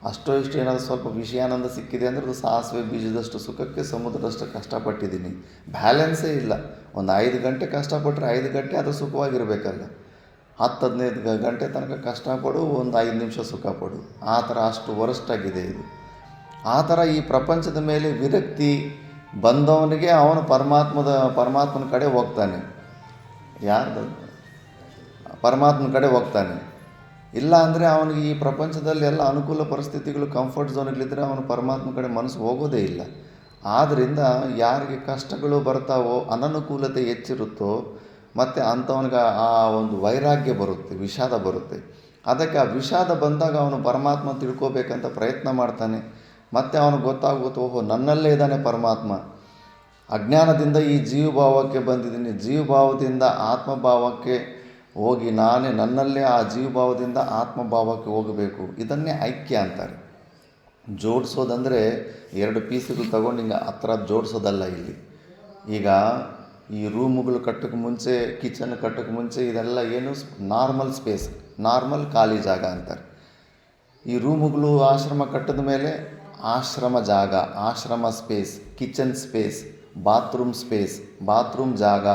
ಅಷ್ಟೋ ಇಷ್ಟು ಏನಾದರೂ ಸ್ವಲ್ಪ ವಿಷಯಾನಂದ ಸಿಕ್ಕಿದೆ ಅಂದರೆ ಅದು ಸಾಸಿವೆ ಬೀಜದಷ್ಟು ಸುಖಕ್ಕೆ ಸಮುದ್ರದಷ್ಟು ಕಷ್ಟಪಟ್ಟಿದ್ದೀನಿ. ಬ್ಯಾಲೆನ್ಸೇ ಇಲ್ಲ. ಒಂದು 5 ಗಂಟೆ ಕಷ್ಟಪಟ್ಟರೆ 5 ಗಂಟೆ ಅದು ಸುಖವಾಗಿರಬೇಕಲ್ಲ. 10-15 ಗಂಟೆ ತನಕ ಕಷ್ಟಪಡು, ಒಂದು 5 ನಿಮಿಷ ಸುಖ ಪಡು. ಆ ಥರ ಅಷ್ಟು ವರಷ್ಟಾಗಿದೆ ಇದು. ಆ ಥರ ಈ ಪ್ರಪಂಚದ ಮೇಲೆ ವಿರಕ್ತಿ ಬಂದವನಿಗೆ ಅವನು ಪರಮಾತ್ಮನ ಕಡೆ ಹೋಗ್ತಾನೆ. ಯಾರ್ದು? ಪರಮಾತ್ಮನ ಕಡೆ ಹೋಗ್ತಾನೆ. ಇಲ್ಲ ಅಂದರೆ ಅವನಿಗೆ ಈ ಪ್ರಪಂಚದಲ್ಲಿ ಎಲ್ಲ ಅನುಕೂಲ ಪರಿಸ್ಥಿತಿಗಳು, ಕಂಫರ್ಟ್ ಝೋನ್ಗಳಿದ್ದರೆ ಅವನು ಪರಮಾತ್ಮ ಕಡೆ ಮನಸ್ಸು ಹೋಗೋದೇ ಇಲ್ಲ. ಆದ್ದರಿಂದ ಯಾರಿಗೆ ಕಷ್ಟಗಳು ಬರ್ತಾವೋ, ಅನನುಕೂಲತೆ ಹೆಚ್ಚಿರುತ್ತೋ, ಮತ್ತು ಅಂಥವನಿಗೆ ಆ ಒಂದು ವೈರಾಗ್ಯ ಬರುತ್ತೆ, ವಿಷಾದ ಬರುತ್ತೆ. ಅದಕ್ಕೆ ಆ ವಿಷಾದ ಬಂದಾಗ ಅವನು ಪರಮಾತ್ಮ ತಿಳ್ಕೋಬೇಕಂತ ಪ್ರಯತ್ನ ಮಾಡ್ತಾನೆ. ಮತ್ತು ಅವನಿಗೆ ಗೊತ್ತಾಗುತ್ತೆ, ಓಹೋ ನನ್ನಲ್ಲೇ ಇದ್ದಾನೆ ಪರಮಾತ್ಮ. ಅಜ್ಞಾನದಿಂದ ಈ ಜೀವಭಾವಕ್ಕೆ ಬಂದಿದ್ದೀನಿ, ಜೀವಭಾವದಿಂದ ಆತ್ಮಭಾವಕ್ಕೆ ಹೋಗಿ ನಾನೇ ನನ್ನಲ್ಲೇ ಆ ಜೀವಭಾವದಿಂದ ಆತ್ಮಭಾವಕ್ಕೆ ಹೋಗಬೇಕು. ಇದನ್ನೇ ಐಕ್ಯ ಅಂತಾರೆ. ಜೋಡಿಸೋದಂದರೆ 2 ಪೀಸುಗಳು ತಗೊಂಡು ಹಿಂಗೆ ಹತ್ರ ಜೋಡಿಸೋದಲ್ಲ. ಇಲ್ಲಿ ಈಗ ಈ ರೂಮುಗಳು ಕಟ್ಟೋಕ್ಕೆ ಮುಂಚೆ, ಕಿಚನ್ ಕಟ್ಟೋಕ್ಕೆ ಮುಂಚೆ ಇದೆಲ್ಲ ಏನು ನಾರ್ಮಲ್ ಸ್ಪೇಸ್, ನಾರ್ಮಲ್ ಖಾಲಿ ಜಾಗ ಅಂತಾರೆ. ಈ ರೂಮುಗಳು ಆಶ್ರಮ ಕಟ್ಟಿದ ಮೇಲೆ ಆಶ್ರಮ ಜಾಗ, ಆಶ್ರಮ space, kitchen space, bathroom space, bathroom ಜಾಗ,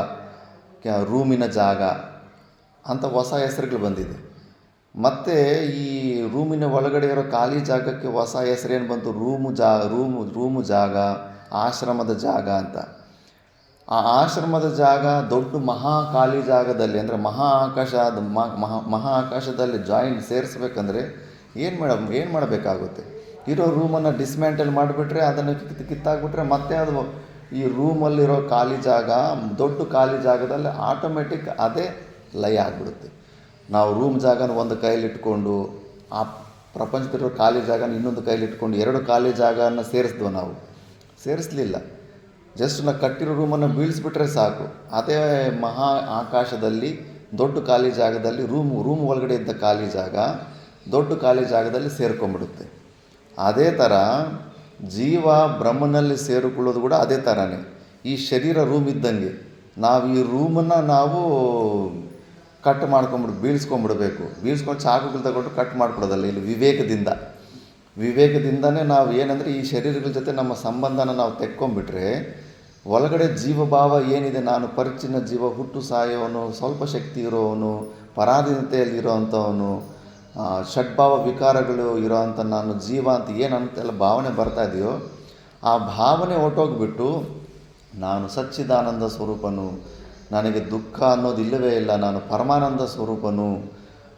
ರೂಮಿನ ಜಾಗ ಅಂತ ಹೊಸ ಹೆಸರುಗಳು ಬಂದಿದೆ. ಮತ್ತು ಈ ರೂಮಿನ ಒಳಗಡೆ ಇರೋ ಖಾಲಿ ಜಾಗಕ್ಕೆ ಹೊಸ ಹೆಸರೇನು ಬಂತು? ರೂಮು ಜಾಗ, ಆಶ್ರಮದ ಜಾಗ ಅಂತ. ಆ ಆಶ್ರಮದ ಜಾಗ ದೊಡ್ಡ ಖಾಲಿ ಜಾಗದಲ್ಲಿ, ಅಂದರೆ ಮಹಾ ಆಕಾಶದಲ್ಲಿ ಸೇರಿಸ್ಬೇಕಂದ್ರೆ ಏನು ಮಾಡಬೇಕಾಗುತ್ತೆ? ಇರೋ ರೂಮನ್ನು ಡಿಸ್ಮ್ಯಾಂಟಲ್ ಮಾಡಿಬಿಟ್ರೆ, ಅದನ್ನು ಕಿತ್ತಾಕ್ಬಿಟ್ರೆ ಮತ್ತೆ ಅದು ಈ ರೂಮಲ್ಲಿರೋ ಖಾಲಿ ಜಾಗ, ದೊಡ್ಡ ಖಾಲಿ ಜಾಗದಲ್ಲಿ ಆಟೋಮೆಟಿಕ್ ಅದೇ ಲಯ ಆಗಿಬಿಡುತ್ತೆ. ನಾವು ರೂಮ್ ಜಾಗನ ಒಂದು ಕೈಲಿಟ್ಕೊಂಡು ಆ ಪ್ರಪಂಚದಲ್ಲಿರೋ ಖಾಲಿ ಜಾಗನ ಇನ್ನೊಂದು ಕೈಲಿಟ್ಕೊಂಡು 2 ಖಾಲಿ ಜಾಗನ ಸೇರಿಸಿದ್ವು. ನಾವು ಸೇರಿಸಲಿಲ್ಲ. ಜಸ್ಟ್ ನಾವು ಕಟ್ಟಿರೋ ರೂಮನ್ನು ಬೀಳಿಸ್ಬಿಟ್ರೆ ಸಾಕು, ಅದೇ ಮಹಾ ಆಕಾಶದಲ್ಲಿ ದೊಡ್ಡ ಖಾಲಿ ಜಾಗದಲ್ಲಿ ರೂಮ್ ಒಳಗಡೆ ಇದ್ದ ಖಾಲಿ ಜಾಗ ದೊಡ್ಡ ಖಾಲಿ ಜಾಗದಲ್ಲಿ ಸೇರ್ಕೊಂಡ್ಬಿಡುತ್ತೆ. ಅದೇ ಥರ ಜೀವ ಬ್ರಹ್ಮನಲ್ಲಿ ಸೇರಿಕೊಳ್ಳೋದು ಕೂಡ ಅದೇ ಥರನೇ. ಈ ಶರೀರ ರೂಮ್ ಇದ್ದಂಗೆ ನಾವು ಈ ರೂಮನ್ನು ನಾವು ಕಟ್ ಬೀಳ್ಸ್ಕೊಂಡ್ಬಿಡ್ಬೇಕು. ಬೀಳ್ಸ್ಕೊಂಡು ಚಾಕುಗಳು ತಗೊಂಡು ಕಟ್ ಮಾಡ್ಕೊಡೋದಲ್ಲ. ಇಲ್ಲಿ ವಿವೇಕದಿಂದನೇ ನಾವು ಏನಂದರೆ ಈ ಶರೀರಗಳ ಜೊತೆ ನಮ್ಮ ಸಂಬಂಧನ ನಾವು ತೆಕ್ಕೊಂಬಿಟ್ರೆ, ಒಳಗಡೆ ಜೀವಭಾವ ಏನಿದೆ, ನಾನು ಪರಿಚ್ಛಿನ್ನ ಜೀವ, ಹುಟ್ಟು ಸಾಯೋವನು, ಸ್ವಲ್ಪ ಶಕ್ತಿ ಇರೋವನು, ಪರಾಧೀನತೆಯಲ್ಲಿರೋ ಅಂಥವನು, ಷಡ್ಭಾವ ವಿಕಾರಗಳು ಇರೋ ಅಂಥ ನಾನು ಜೀವ ಅಂತ ಏನಂತೆಲ್ಲ ಭಾವನೆ ಬರ್ತಾ ಇದೆಯೋ, ಆ ಭಾವನೆ ಹೊರಟೋಗ್ಬಿಟ್ಟು ನಾನು ಸಚ್ಚಿದಾನಂದ ಸ್ವರೂಪನು, ನನಗೆ ದುಃಖ ಅನ್ನೋದು ಇಲ್ಲವೇ ಇಲ್ಲ, ನಾನು ಪರಮಾನಂದ ಸ್ವರೂಪನು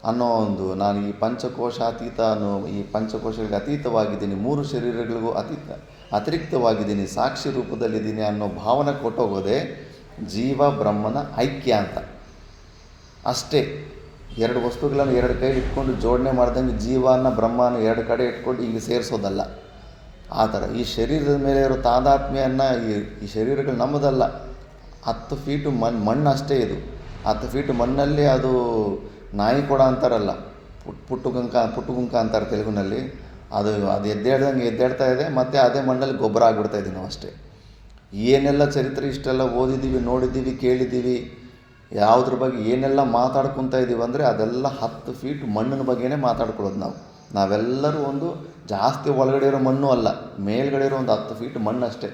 ಅನ್ನೋ ಒಂದು, ನಾನು ಈ ಪಂಚಕೋಶಾತೀತನು, ಈ ಪಂಚಕೋಶಗಳಿಗೆ ಅತೀತವಾಗಿದ್ದೀನಿ, 3 ಶರೀರಗಳಿಗೂ ಅತಿರಿಕ್ತವಾಗಿದ್ದೀನಿ, ಸಾಕ್ಷಿ ರೂಪದಲ್ಲಿದ್ದೀನಿ ಅನ್ನೋ ಭಾವನೆ ಕೊಟ್ಟೋಗೋದೆ ಜೀವ ಬ್ರಹ್ಮನ ಐಕ್ಯ ಅಂತ. ಅಷ್ಟೇ. 2 ವಸ್ತುಗಳನ್ನು 2 ಕೈಲಿ ಇಟ್ಕೊಂಡು ಜೋಡಣೆ ಮಾಡ್ದಂಗೆ ಜೀವನ ಬ್ರಹ್ಮನ 2 ಕಡೆ ಇಟ್ಕೊಂಡು ಹಿಂಗೆ ಸೇರಿಸೋದಲ್ಲ. ಆ ಥರ ಈ ಶರೀರದ ಮೇಲೆ ಇರೋ ತಾದಾತ್ಮ್ಯವನ್ನು ಈ ಶರೀರಗಳು ನಮ್ಮದಲ್ಲ. 10 ಫೀಟು ಮಣ್ಣು ಅಷ್ಟೇ ಇದು. 10 ಫೀಟು ಮಣ್ಣಲ್ಲಿ ಅದು ನಾಯಿ ಕೊಡ ಅಂತಾರಲ್ಲ, ಪುಟ್ಟುಗುಂಕ ಅಂತಾರೆ ತೆಲುಗಿನಲ್ಲಿ. ಅದು ಎದ್ದೇಳ್ದಂಗೆ ಎದ್ದೇಳ್ತಾ ಇದೆ, ಮತ್ತು ಅದೇ ಮಣ್ಣಲ್ಲಿ ಗೊಬ್ಬರ ಆಗಿಬಿಡ್ತಾ ಇದ್ದೀವಿ ನಾವು ಅಷ್ಟೇ. ಏನೆಲ್ಲ ಚರಿತ್ರೆ ಇಷ್ಟೆಲ್ಲ ಓದಿದ್ದೀವಿ, ನೋಡಿದ್ದೀವಿ, ಕೇಳಿದ್ದೀವಿ, ಯಾವುದ್ರ ಬಗ್ಗೆ ಏನೆಲ್ಲ ಮಾತಾಡ್ಕೊತಾ ಇದ್ದೀವಿ ಅಂದರೆ ಅದೆಲ್ಲ 10 ಫೀಟ್ ಮಣ್ಣಿನ ಬಗ್ಗೆನೇ ಮಾತಾಡ್ಕೊಳ್ಳೋದು ನಾವೆಲ್ಲರೂ ಒಂದು ಜಾಸ್ತಿ ಒಳಗಡೆ ಇರೋ ಮಣ್ಣು ಅಲ್ಲ, ಮೇಲ್ಗಡೆ ಇರೋ ಒಂದು 10 ಫೀಟ್ ಮಣ್ಣು ಅಷ್ಟೇ.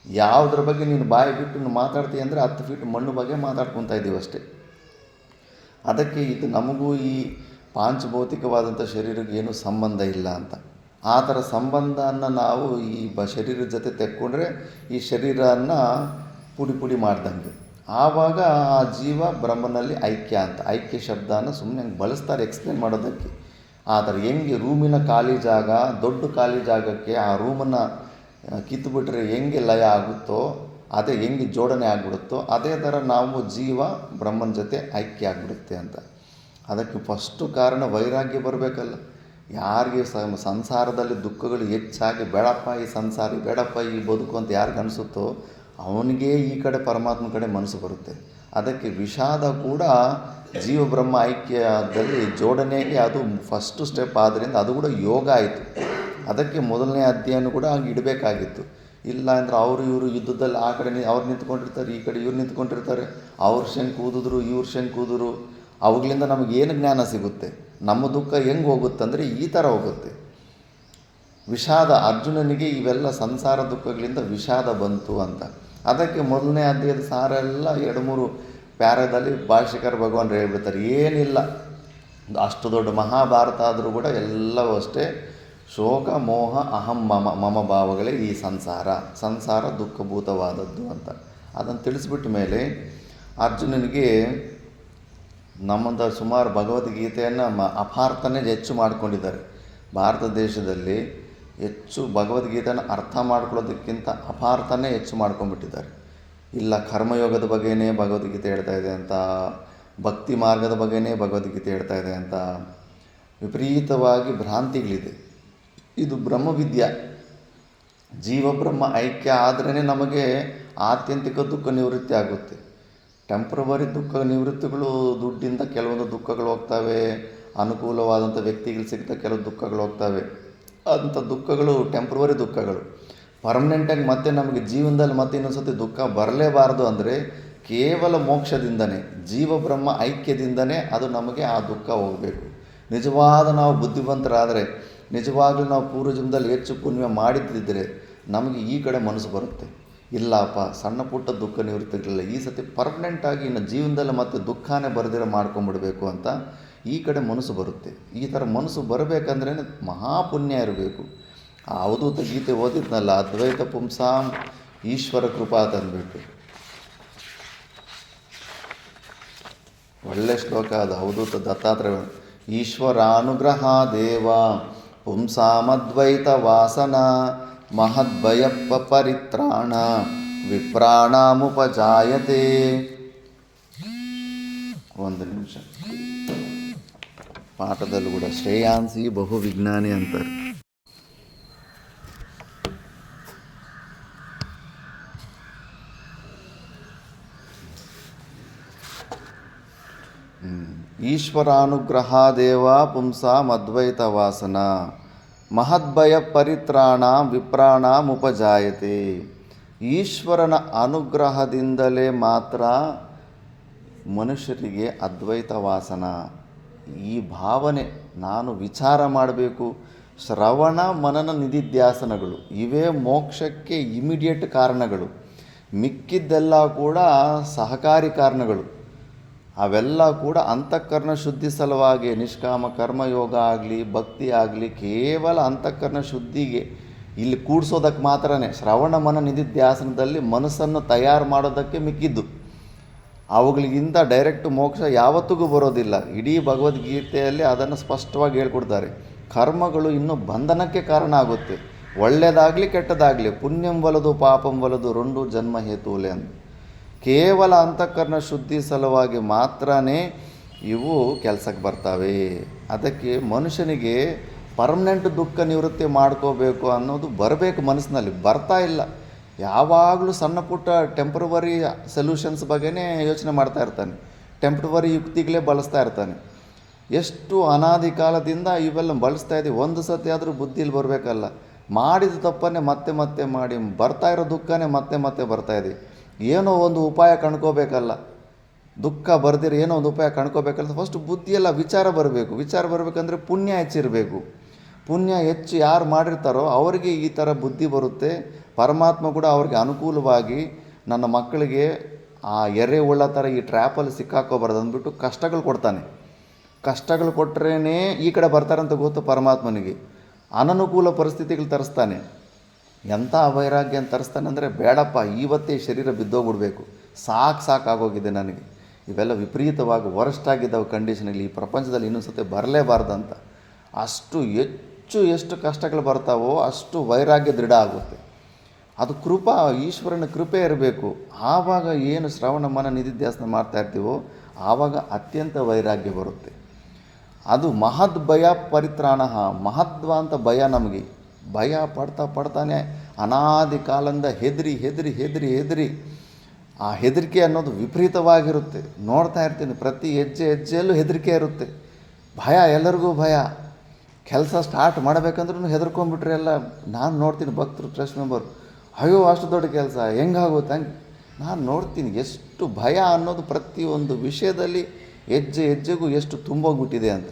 ಯಾವುದ್ರ ಬಗ್ಗೆ ನೀನು ಬಾಯಿ ಬಿಟ್ಟು ನೀನು ಮಾತಾಡ್ತೀಯ ಅಂದರೆ 10 ಫೀಟ್ ಮಣ್ಣು ಬಗ್ಗೆ ಮಾತಾಡ್ಕೊತಾ ಇದ್ದೀವಿ ಅಷ್ಟೇ. ಅದಕ್ಕೆ ಇದು ನಮಗೂ ಈ ಪಾಂಚಭೌತಿಕವಾದಂಥ ಶರೀರಕ್ಕೆ ಏನೂ ಸಂಬಂಧ ಇಲ್ಲ ಅಂತ. ಆ ಥರ ಸಂಬಂಧನ ನಾವು ಈ ಶರೀರದ ಜೊತೆ ತೆಕ್ಕೊಂಡ್ರೆ ಈ ಶರೀರನ ಪುಡಿ ಮಾಡ್ದಂಗೆ. ಆವಾಗ ಆ ಜೀವ ಬ್ರಹ್ಮನಲ್ಲಿ ಐಕ್ಯ ಅಂತ. ಐಕ್ಯ ಶಬ್ದನ ಸುಮ್ಮನೆ ಬಳಸ್ತಾರೆ ಎಕ್ಸ್ಪ್ಲೇನ್ ಮಾಡೋದಕ್ಕೆ. ಆ ಥರ ಹೆಂಗೆ ರೂಮಿನ ಖಾಲಿ ಜಾಗ, ದೊಡ್ಡ ಖಾಲಿ ಜಾಗಕ್ಕೆ ಆ ರೂಮನ್ನು ಕಿತ್ತುಬಿಟ್ರೆ ಹೆಂಗೆ ಲಯ ಆಗುತ್ತೋ, ಅದೇ ಹೆಂಗೆ ಜೋಡಣೆ ಆಗಿಬಿಡುತ್ತೋ, ಅದೇ ಥರ ನಾವು ಜೀವ ಬ್ರಹ್ಮನ ಜೊತೆ ಐಕ್ಯ ಆಗಿಬಿಡುತ್ತೆ ಅಂತ. ಅದಕ್ಕೆ ಫಸ್ಟು ಕಾರಣ ವೈರಾಗ್ಯ ಬರಬೇಕಲ್ಲ. ಯಾರಿಗೆ ಸಂಸಾರದಲ್ಲಿ ದುಃಖಗಳು ಹೆಚ್ಚಾಗಿ ಬೇಡಪ್ಪ ಈ ಸಂಸಾರಿ, ಬೇಡಪ್ಪ ಈ ಬದುಕು ಅಂತ ಯಾರಿಗೆ ಅನಿಸುತ್ತೋ ಅವನಿಗೆ ಈ ಕಡೆ ಪರಮಾತ್ಮ ಕಡೆ ಮನಸ್ಸು ಬರುತ್ತೆ. ಅದಕ್ಕೆ ವಿಷಾದ ಕೂಡ ಜೀವ ಬ್ರಹ್ಮ ಐಕ್ಯದಲ್ಲಿ ಜೋಡಣೆಗೆ ಅದು ಫಸ್ಟು ಸ್ಟೆಪ್. ಆದ್ದರಿಂದ ಅದು ಕೂಡ ಯೋಗ ಆಯಿತು. ಅದಕ್ಕೆ ಮೊದಲನೇ ಅಧ್ಯಾಯನೂ ಕೂಡ ಹಂಗೆ ಇಡಬೇಕಾಗಿತ್ತು. ಇಲ್ಲ ಅಂದರೆ ಇವರು ಯುದ್ಧದಲ್ಲಿ ಆ ಕಡೆ ಅವ್ರು ನಿಂತ್ಕೊಂಡಿರ್ತಾರೆ, ಈ ಕಡೆ ಇವ್ರು ನಿಂತ್ಕೊಂಡಿರ್ತಾರೆ, ಅವ್ರು ಶಂಕ್ ಊದಿದ್ರು ಇವ್ರು ಶಂಕ್ ಊದಿದ್ರು. ಅವುಗಳಿಂದ ನಮಗೇನು ಜ್ಞಾನ ಸಿಗುತ್ತೆ? ನಮ್ಮ ದುಃಖ ಹೆಂಗೆ ಹೋಗುತ್ತಂದರೆ ಈ ಥರ ಹೋಗುತ್ತೆ. ವಿಷಾದ, ಅರ್ಜುನನಿಗೆ ಇವೆಲ್ಲ ಸಂಸಾರ ದುಃಖಗಳಿಂದ ವಿಷಾದ ಬಂತು ಅಂತ. ಅದಕ್ಕೆ ಮೊದಲನೇ ಅಧ್ಯಾಯದ ಸಾರೆಲ್ಲ 2-3 ಪ್ಯಾರದಲ್ಲಿ ಭಾಷ್ಯಕಾರ ಭಗವಾನ್ ಹೇಳ್ಬಿಡ್ತಾರೆ. ಏನಿಲ್ಲ, ಅಷ್ಟು ದೊಡ್ಡ ಮಹಾಭಾರತ ಆದರೂ ಕೂಡ ಎಲ್ಲವೂ ಅಷ್ಟೇ ಶೋಕ ಮೋಹ ಅಹಂ ಮಮ ಭಾವಗಳೇ ಈ ಸಂಸಾರ ದುಃಖಭೂತವಾದದ್ದು ಅಂತ. ಅದನ್ನು ತಿಳಿಸ್ಬಿಟ್ಟ ಮೇಲೆ ಅರ್ಜುನನಿಗೆ ನಮ್ಮಂಥ ಸುಮಾರು ಭಗವದ್ಗೀತೆಯನ್ನು ಅಪಾರ್ಥನೇ ಹೆಚ್ಚು ಮಾಡಿಕೊಂಡಿದ್ದಾರೆ. ಭಾರತ ದೇಶದಲ್ಲಿ ಹೆಚ್ಚು ಭಗವದ್ಗೀತೆಯನ್ನು ಅರ್ಥ ಮಾಡ್ಕೊಳ್ಳೋದಕ್ಕಿಂತ ಅಪಾರ್ಥನೇ ಹೆಚ್ಚು ಮಾಡ್ಕೊಂಡ್ಬಿಟ್ಟಿದ್ದಾರೆ. ಇಲ್ಲ ಕರ್ಮಯೋಗದ ಬಗ್ಗೆನೇ ಭಗವದ್ಗೀತೆ ಹೇಳ್ತಾ ಇದೆ ಅಂತ, ಭಕ್ತಿ ಮಾರ್ಗದ ಬಗ್ಗೆನೇ ಭಗವದ್ಗೀತೆ ಹೇಳ್ತಾ ಇದೆ ಅಂತ ವಿಪರೀತವಾಗಿ ಭ್ರಾಂತಿಗಳಿದೆ. ಇದು ಬ್ರಹ್ಮವಿದ್ಯಾ. ಜೀವ ಬ್ರಹ್ಮ ಐಕ್ಯ ಆದ್ರೇ ನಮಗೆ ಆತ್ಯಂತಿಕ ದುಃಖ ನಿವೃತ್ತಿ ಆಗುತ್ತೆ. ಟೆಂಪ್ರವರಿ ದುಃಖ ನಿವೃತ್ತಿಗಳು ದುಡ್ಡಿಂದ ಕೆಲವೊಂದು ದುಃಖಗಳು ಹೋಗ್ತವೆ, ಅನುಕೂಲವಾದಂಥ ವ್ಯಕ್ತಿಗಳು ಸಿಗ್ತಾ ಕೆಲವು ದುಃಖಗಳು ಹೋಗ್ತವೆ. ಅಂಥ ದುಃಖಗಳು ಟೆಂಪ್ರವರಿ ದುಃಖಗಳು. ಪರ್ಮನೆಂಟಾಗಿ ಮತ್ತೆ ನಮಗೆ ಜೀವನದಲ್ಲಿ ಮತ್ತೆ ಇನ್ನೊಂದು ಸತಿ ದುಃಖ ಬರಲೇಬಾರ್ದು ಅಂದರೆ ಕೇವಲ ಮೋಕ್ಷದಿಂದನೇ, ಜೀವ ಬ್ರಹ್ಮ ಐಕ್ಯದಿಂದನೇ ಅದು ನಮಗೆ ಆ ದುಃಖ ಹೋಗಬೇಕು. ನಿಜವಾದ ನಾವು ಬುದ್ಧಿವಂತರಾದರೆ, ನಿಜವಾಗಲೂ ನಾವು ಪೂರ್ವಜನ್ಮದಲ್ಲಿ ಹೆಚ್ಚು ಪುಣ್ಯ ಮಾಡಿದ್ದಿದ್ದರೆ ನಮಗೆ ಈ ಕಡೆ ಮನಸ್ಸು ಬರುತ್ತೆ. ಇಲ್ಲಪ್ಪ ಸಣ್ಣ ಪುಟ್ಟ ದುಃಖ ನಿವೃತ್ತಿಗಳಿಲ್ಲ, ಈ ಸತಿ ಪರ್ಮನೆಂಟಾಗಿ ಇನ್ನು ಜೀವನದಲ್ಲಿ ಮತ್ತೆ ದುಃಖನೇ ಬರದಿರ ಮಾಡ್ಕೊಂಬಿಡಬೇಕು ಅಂತ ಈ ಕಡೆ ಮನಸ್ಸು ಬರುತ್ತೆ. ಈ ಥರ ಮನಸ್ಸು ಬರಬೇಕಂದ್ರೇ ಮಹಾಪುಣ್ಯ ಇರಬೇಕು. ಆ ಅವಧೂತ ಗೀತೆ ಓದಿದ್ನಲ್ಲ, ಅದ್ವೈತ ಪುಂಸಾಂ ಈಶ್ವರ ಕೃಪಾ ತಂದುಬಿಟ್ಟು, ಒಳ್ಳೆ ಶ್ಲೋಕ ಅದು. ಅವಧೂತ ದತ್ತಾತ್ರೇಯ ಈಶ್ವರಾನುಗ್ರಹ ದೇವ ಪುಂಸಾಮದ್ವೈತ ವಾಸನ ಮಹದ್ಭಯಪ್ಪ ಪರಿತ್ರಾಣ ವಿಪ್ರಾಣಾಮುಪಜಾಯತೆ. ಒಂದು ನಿಮಿಷ. ಪಾಠದಲ್ಲೂ ಕೂಡ ಶ್ರೇಯಾಂಸಿ ಬಹು ವಿಜ್ಞಾನಿ ಅಂತಾರೆ. ಈಶ್ವರಾನುಗ್ರಹ ದೇವ ಪುಂಸಾಂ ಅದ್ವೈತ ವಾಸನ ಮಹದ್ಭಯ ಪರಿತ್ರಾಣ ವಿಪ್ರಾಣಾಂ ಉಪಜಾಯತೆ. ಈಶ್ವರನ ಅನುಗ್ರಹದಿಂದಲೇ ಮಾತ್ರ ಮನುಷ್ಯರಿಗೆ ಅದ್ವೈತ ವಾಸನ, ಈ ಭಾವನೆ, ನಾನು ವಿಚಾರ ಮಾಡಬೇಕು, ಶ್ರವಣ ಮನನ ನಿಧಿಧ್ಯಾಸನಗಳು ಇವೇ ಮೋಕ್ಷಕ್ಕೆ ಇಮಿಡಿಯೇಟ್ ಕಾರಣಗಳು. ಮಿಕ್ಕಿದ್ದೆಲ್ಲ ಕೂಡ ಸಹಕಾರಿ ಕಾರಣಗಳು. ಅವೆಲ್ಲ ಕೂಡ ಅಂತಃಕರಣ ಶುದ್ಧಿ ಸಲುವಾಗಿ, ನಿಷ್ಕಾಮ ಕರ್ಮಯೋಗ ಆಗಲಿ ಭಕ್ತಿ ಆಗಲಿ ಕೇವಲ ಅಂತಃಕರಣ ಶುದ್ಧಿಗೆ ಇಲ್ಲಿ ಕೂಡಿಸೋದಕ್ಕೆ ಮಾತ್ರನೇ. ಶ್ರವಣ ಮನ ನಿಧಿಧ್ಯಾಸನದಲ್ಲಿ ಮನಸ್ಸನ್ನು ತಯಾರು ಮಾಡೋದಕ್ಕೆ ಮಿಕ್ಕಿದ್ದು. ಅವುಗಳಿಗಿಂತ ಡೈರೆಕ್ಟ್ ಮೋಕ್ಷ ಯಾವತ್ತಿಗೂ ಬರೋದಿಲ್ಲ. ಇಡೀ ಭಗವದ್ಗೀತೆಯಲ್ಲಿ ಅದನ್ನು ಸ್ಪಷ್ಟವಾಗಿ ಹೇಳ್ಕೊಡ್ತಾರೆ. ಕರ್ಮಗಳು ಇನ್ನೂ ಬಂಧನಕ್ಕೆ ಕಾರಣ ಆಗುತ್ತೆ. ಒಳ್ಳೆಯದಾಗಲಿ ಕೆಟ್ಟದಾಗಲಿ, ಪುಣ್ಯಂ ವಲದು ಪಾಪಂ ವಲದು ರೆಂಡು ಜನ್ಮ ಹೇತುಲೆ ಅಂತ. ಕೇವಲ ಅಂತಃಕರಣ ಶುದ್ಧಿ ಸಲುವಾಗಿ ಮಾತ್ರನೇ ಇವು ಕೆಲಸಕ್ಕೆ ಬರ್ತವೆ. ಅದಕ್ಕೆ ಮನುಷ್ಯನಿಗೆ ಪರ್ಮನೆಂಟ್ ದುಃಖ ನಿವೃತ್ತಿ ಮಾಡ್ಕೋಬೇಕು ಅನ್ನೋದು ಬರಬೇಕು ಮನಸ್ಸಿನಲ್ಲಿ. ಬರ್ತಾ ಇಲ್ಲ. ಯಾವಾಗಲೂ ಸಣ್ಣ ಪುಟ್ಟ ಟೆಂಪ್ರವರಿ ಸೊಲ್ಯೂಷನ್ಸ್ ಬಗ್ಗೆನೇ ಯೋಚನೆ ಮಾಡ್ತಾ ಇರ್ತಾನೆ. ಟೆಂಪ್ರವರಿ ಯುಕ್ತಿಗಳೇ ಬಳಸ್ತಾ ಇರ್ತಾನೆ. ಎಷ್ಟು ಅನಾದಿ ಕಾಲದಿಂದ ಇವೆಲ್ಲ ಬಳಸ್ತಾ ಇದ್ದೀವಿ. ಒಂದು ಸತಿ ಆದರೂ ಬುದ್ಧಿಲಿ ಬರಬೇಕಲ್ಲ. ಮಾಡಿದ ತಪ್ಪನ್ನೇ ಮತ್ತೆ ಮತ್ತೆ ಮಾಡಿ ಬರ್ತಾ ಇರೋ ದುಃಖನೇ ಮತ್ತೆ ಮತ್ತೆ ಬರ್ತಾಯಿದೆ. ಏನೋ ಒಂದು ಉಪಾಯ ಕಂಡ್ಕೋಬೇಕಲ್ಲ, ದುಃಖ ಬರ್ದಿರ ಏನೋ ಒಂದು ಉಪಾಯ ಕಂಡ್ಕೋಬೇಕಲ್ಲ. ಫಸ್ಟ್ ಬುದ್ಧಿಯೆಲ್ಲ ವಿಚಾರ ಬರಬೇಕು. ವಿಚಾರ ಬರಬೇಕಂದ್ರೆ ಪುಣ್ಯ ಹೆಚ್ಚಿರಬೇಕು. ಪುಣ್ಯ ಹೆಚ್ಚು ಯಾರು ಮಾಡಿರ್ತಾರೋ ಅವರಿಗೆ ಈ ಥರ ಬುದ್ಧಿ ಬರುತ್ತೆ. ಪರಮಾತ್ಮ ಕೂಡ ಅವ್ರಿಗೆ ಅನುಕೂಲವಾಗಿ ನನ್ನ ಮಕ್ಕಳಿಗೆ ಆ ಎರೆಹುಳ ಥರ ಈ ಟ್ರ್ಯಾಪಲ್ಲಿ ಸಿಕ್ಕಾಕೋಬಾರ್ದು ಅಂದ್ಬಿಟ್ಟು ಕಷ್ಟಗಳು ಕೊಡ್ತಾನೆ. ಕಷ್ಟಗಳು ಕೊಟ್ಟರೇ ಈ ಕಡೆ ಬರ್ತಾರಂತ ಗೊತ್ತು ಪರಮಾತ್ಮನಿಗೆ. ಅನನುಕೂಲ ಪರಿಸ್ಥಿತಿಗಳು ತರಿಸ್ತಾನೆ. ಎಂಥ ವೈರಾಗ್ಯ ಅಂತ ತರಿಸ್ತಾನೆ ಅಂದರೆ, ಬೇಡಪ್ಪ ಇವತ್ತೇ ಶರೀರ ಬಿದ್ದೋಗ್ಬಿಡ್ಬೇಕು, ಸಾಕಾಗೋಗಿದೆ ನನಗೆ, ಇವೆಲ್ಲ ವಿಪರೀತವಾಗಿ ವರ್ಸ್ಟಾಗಿದ್ದಾವೆ ಕಂಡೀಷನಲ್ಲಿ, ಈ ಪ್ರಪಂಚದಲ್ಲಿ ಇನ್ನೊಂದು ಸತಿ ಬರಲೇಬಾರ್ದಂತ. ಅಷ್ಟು ಎಷ್ಟು ಕಷ್ಟಗಳು ಬರ್ತಾವೋ ಅಷ್ಟು ವೈರಾಗ್ಯ ದೃಢ ಆಗುತ್ತೆ. ಅದು ಕೃಪಾ, ಈಶ್ವರನ ಕೃಪೆ ಇರಬೇಕು. ಆವಾಗ ಏನು ಶ್ರವಣ ಮನ ನಿಧಿಧ್ಯಾಸನ ಮಾಡ್ತಾಯಿರ್ತೀವೋ ಆವಾಗ ಅತ್ಯಂತ ವೈರಾಗ್ಯ ಬರುತ್ತೆ. ಅದು ಮಹದ್ ಭಯ ಪರಿತ್ರಾಣ. ಮಹತ್ವ ಅಂತ ಭಯ ನಮಗೆ. ಭಯ ಪಡ್ತಾನೆ ಅನಾದಿ ಕಾಲದಿಂದ ಹೆದರಿ ಆ ಹೆದರಿಕೆ ಅನ್ನೋದು ವಿಪರೀತವಾಗಿರುತ್ತೆ. ನೋಡ್ತಾ ಇರ್ತೀನಿ, ಪ್ರತಿ ಹೆಜ್ಜೆಯಲ್ಲೂ ಹೆದರಿಕೆ ಇರುತ್ತೆ. ಭಯ, ಎಲ್ಲರಿಗೂ ಭಯ. ಕೆಲಸ ಸ್ಟಾರ್ಟ್ ಮಾಡಬೇಕಂದ್ರೂ ಹೆದರ್ಕೊಂಡ್ಬಿಟ್ರೆ ಎಲ್ಲ. ನಾನು ನೋಡ್ತೀನಿ ಭಕ್ತರು, ಟ್ರಸ್ಟ್ ಮೆಂಬರ್, ಅಯ್ಯೋ ಅಷ್ಟು ದೊಡ್ಡ ಕೆಲಸ ಹೆಂಗಾಗುತ್ತೆ ಹಂಗೆ. ನಾನು ನೋಡ್ತೀನಿ ಎಷ್ಟು ಭಯ ಅನ್ನೋದು ಪ್ರತಿಯೊಂದು ವಿಷಯದಲ್ಲಿ ಹೆಜ್ಜೆಗೂ ಎಷ್ಟು ತುಂಬೋಗ್ಬಿಟ್ಟಿದೆ ಅಂತ.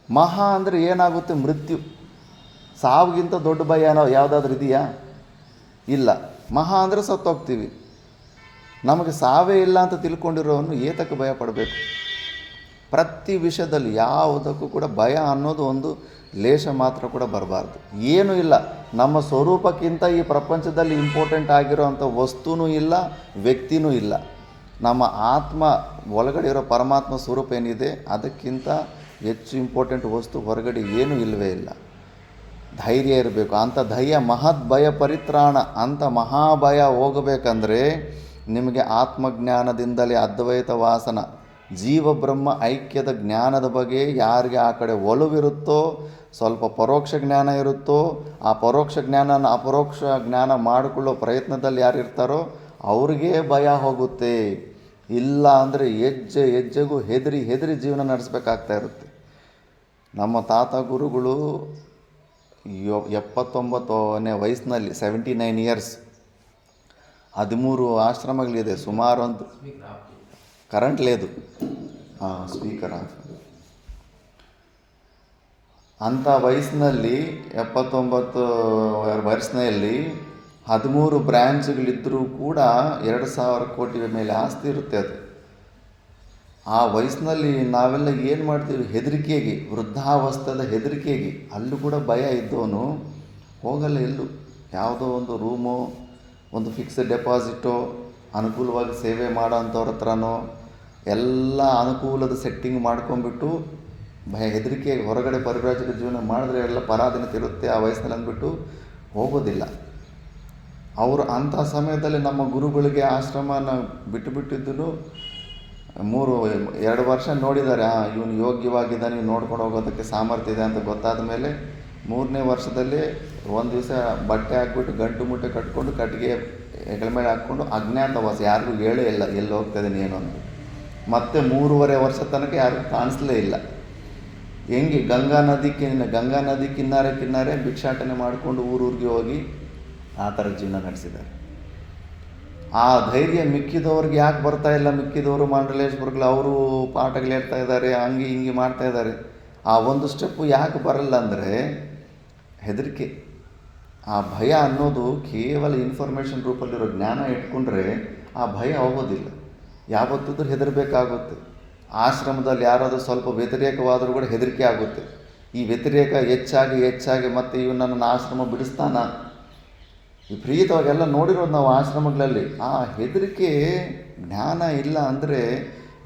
ಮಹಾ ಅಂದರೆ ಏನಾಗುತ್ತೆ? ಮೃತ್ಯು. ಸಾವಿಗಿಂತ ದೊಡ್ಡ ಭಯ ಯಾವುದಾದ್ರೂ ಇದೆಯಾ? ಇಲ್ಲ. ಮಹಾ ಅಂದರೆ ಸತ್ತೋಗ್ತೀವಿ. ನಮಗೆ ಸಾವೇ ಇಲ್ಲ ಅಂತ ತಿಳ್ಕೊಂಡಿರೋವನ್ನು ಏತಕ್ಕೆ ಭಯ ಪಡಬೇಕು? ಪ್ರತಿ ವಿಷಯದಲ್ಲಿ ಯಾವುದಕ್ಕೂ ಕೂಡ ಭಯ ಅನ್ನೋದು ಒಂದು ಲೇಷ ಮಾತ್ರ ಕೂಡ ಬರಬಾರ್ದು. ಏನೂ ಇಲ್ಲ. ನಮ್ಮ ಸ್ವರೂಪಕ್ಕಿಂತ ಈ ಪ್ರಪಂಚದಲ್ಲಿ ಇಂಪಾರ್ಟೆಂಟ್ ಆಗಿರೋ ಅಂಥ ವಸ್ತುನೂ ಇಲ್ಲ, ವ್ಯಕ್ತಿನೂ ಇಲ್ಲ. ನಮ್ಮ ಆತ್ಮ ಒಳಗಡೆ ಇರೋ ಪರಮಾತ್ಮ ಸ್ವರೂಪ ಏನಿದೆ ಅದಕ್ಕಿಂತ ಹೆಚ್ಚು ಇಂಪಾರ್ಟೆಂಟ್ ವಸ್ತು ಹೊರಗಡೆ ಏನೂ ಇಲ್ಲವೇ ಇಲ್ಲ. ಧೈರ್ಯ ಇರಬೇಕು. ಅಂಥ ಧೈರ್ಯ ಮಹದ್ ಭಯ ಪರಿತ್ರಾಣ. ಅಂಥ ಮಹಾಭಯ ಹೋಗಬೇಕಂದ್ರೆ ನಿಮಗೆ ಆತ್ಮಜ್ಞಾನದಿಂದಲೇ ಅದ್ವೈತ ವಾಸನ, ಜೀವ ಬ್ರಹ್ಮ ಐಕ್ಯದ ಜ್ಞಾನದ ಬಗ್ಗೆ ಯಾರಿಗೆ ಆ ಕಡೆ ಒಲವಿರುತ್ತೋ, ಸ್ವಲ್ಪ ಪರೋಕ್ಷ ಜ್ಞಾನ ಇರುತ್ತೋ, ಆ ಪರೋಕ್ಷ ಜ್ಞಾನನ ಅಪರೋಕ್ಷ ಜ್ಞಾನ ಮಾಡಿಕೊಳ್ಳೋ ಪ್ರಯತ್ನದಲ್ಲಿ ಯಾರಿರ್ತಾರೋ ಅವ್ರಿಗೆ ಭಯ ಹೋಗುತ್ತೆ. ಇಲ್ಲ ಅಂದರೆ ಹೆಜ್ಜೆಗೂ ಹೆದರಿ ಜೀವನ ನಡೆಸಬೇಕಾಗ್ತಾ ಇರುತ್ತೆ. ನಮ್ಮ ತಾತ ಗುರುಗಳು 79ನೇ ವಯಸ್ಸಿನಲ್ಲಿ 79 ಇಯರ್ಸ್ 13 ಆಶ್ರಮಗಳಿದೆ ಸುಮಾರು. ಒಂದು ಕರೆಂಟ್ ಲೇದು ಸ್ಪೀಕರ್ ಅಂಥ ವಯಸ್ಸಿನಲ್ಲಿ 79 ವರ್ಷದಲ್ಲಿ 13 ಬ್ರ್ಯಾಂಚ್ಗಳಿದ್ದರೂ ಕೂಡ 2000 ಕೋಟಿ ಮೇಲೆ ಆಸ್ತಿ ಇರುತ್ತೆ. ಅದು ಆ ವಯಸ್ಸಿನಲ್ಲಿ ನಾವೆಲ್ಲ ಏನು ಮಾಡ್ತೀವಿ? ಹೆದರಿಕೆಗೆ, ವೃದ್ಧಾವಸ್ಥೆದ ಹೆದರಿಕೆಗೆ. ಅಲ್ಲೂ ಕೂಡ ಭಯ ಇದ್ದವನು ಹೋಗಲ್ಲ ಎಲ್ಲೂ. ಯಾವುದೋ ಒಂದು ರೂಮೋ, ಒಂದು ಫಿಕ್ಸ್ಡ್ ಡೆಪಾಸಿಟೋ, ಅನುಕೂಲವಾಗಿ ಸೇವೆ ಮಾಡೋ ಅಂಥವ್ರ ಹತ್ರನೋ ಎಲ್ಲ ಅನುಕೂಲದ ಸೆಟ್ಟಿಂಗ್ ಮಾಡ್ಕೊಂಡ್ಬಿಟ್ಟು ಹೆದರಿಕೆಗೆ ಹೊರಗಡೆ ಪರಿವ್ರಾಜಕ ಜೀವನ ಮಾಡಿದ್ರೆ ಎಲ್ಲ ಪರಾಧೀನತೆ ಇರುತ್ತೆ ಆ ವಯಸ್ಸಿನಲ್ಲಿ ಅಂದ್ಬಿಟ್ಟು ಹೋಗೋದಿಲ್ಲ. ಅವರು ಅಂಥ ಸಮಯದಲ್ಲಿ ನಮ್ಮ ಗುರುಗಳಿಗೆ ಆಶ್ರಮನ ಬಿಟ್ಟುಬಿಟ್ಟಿದ್ದು 2 ವರ್ಷ ನೋಡಿದ್ದಾರೆ. ಇವನು ಯೋಗ್ಯವಾಗಿದ್ದಾನೆ, ನೋಡ್ಕೊಂಡು ಹೋಗೋದಕ್ಕೆ ಸಾಮರ್ಥ್ಯ ಇದೆ ಅಂತ ಗೊತ್ತಾದ ಮೇಲೆ 3ನೇ ವರ್ಷದಲ್ಲಿ ಒಂದು ದಿವಸ ಬಟ್ಟೆ ಹಾಕ್ಬಿಟ್ಟು ಗಂಟು ಮುಟ್ಟೆ ಕಟ್ಕೊಂಡು ಕಟ್ಟಿಗೆ ಹೆಗಲ ಮೇಲೆ ಹಾಕ್ಕೊಂಡು ಅಜ್ಞಾತವಾಸ, ಯಾರಿಗೂ ಹೇಳೇ ಇಲ್ಲ ಎಲ್ಲಿ ಹೋಗ್ತಾ ಇದ್ದೀನಿ ಏನು ಅಂತ. ಮತ್ತೆ 3.5 ವರ್ಷ ತನಕ ಯಾರಿಗೂ ಕಾಣಿಸ್ಲೇ ಇಲ್ಲ. ಹೆಂಗೆ ಗಂಗಾ ನದಿ ಕಿನ್ನಾರೆ ಭಿಕ್ಷಾಟನೆ ಮಾಡಿಕೊಂಡು ಊರಿಗೆ ಹೋಗಿ ಆ ಥರ ಜೀವನ ನಡೆಸಿದ್ದಾರೆ. ಆ ಧೈರ್ಯ ಮಿಕ್ಕಿದವ್ರಿಗೆ ಯಾಕೆ ಬರ್ತಾ ಇಲ್ಲ? ಮಿಕ್ಕಿದವರು ಮಂಡಲೇಶ್ವರ್ಗಳು ಅವರು ಪಾಠಗಳು ಹೇಳ್ತಾ ಇದ್ದಾರೆ, ಹಿಂಗೆ ಮಾಡ್ತಾ ಇದ್ದಾರೆ. ಆ ಒಂದು ಸ್ಟೆಪ್ಪು ಯಾಕೆ ಬರಲ್ಲ ಅಂದರೆ ಹೆದರಿಕೆ. ಆ ಭಯ ಅನ್ನೋದು ಕೇವಲ ಇನ್ಫಾರ್ಮೇಷನ್ ರೂಪಲ್ಲಿರೋ ಜ್ಞಾನ ಇಟ್ಕೊಂಡ್ರೆ ಆ ಭಯ ಹೋಗೋದಿಲ್ಲ. ಯಾವತ್ತಿದ್ರೂ ಹೆದರಬೇಕಾಗುತ್ತೆ. ಆಶ್ರಮದಲ್ಲಿ ಯಾರಾದರೂ ಸ್ವಲ್ಪ ವ್ಯತಿರೇಕವಾದರೂ ಕೂಡ ಹೆದರಿಕೆ ಆಗುತ್ತೆ. ಈ ವ್ಯತಿರೇಕ ಹೆಚ್ಚಾಗಿ ಮತ್ತೆ ಇವು ನನ್ನ ಆಶ್ರಮ ಬಿಡಿಸ್ತಾನ, ವಿಪರೀತವಾಗೆಲ್ಲ ನೋಡಿರೋದು ನಾವು ಆಶ್ರಮಗಳಲ್ಲಿ. ಆ ಹೆದರಿಕೆ ಜ್ಞಾನ ಇಲ್ಲ ಅಂದರೆ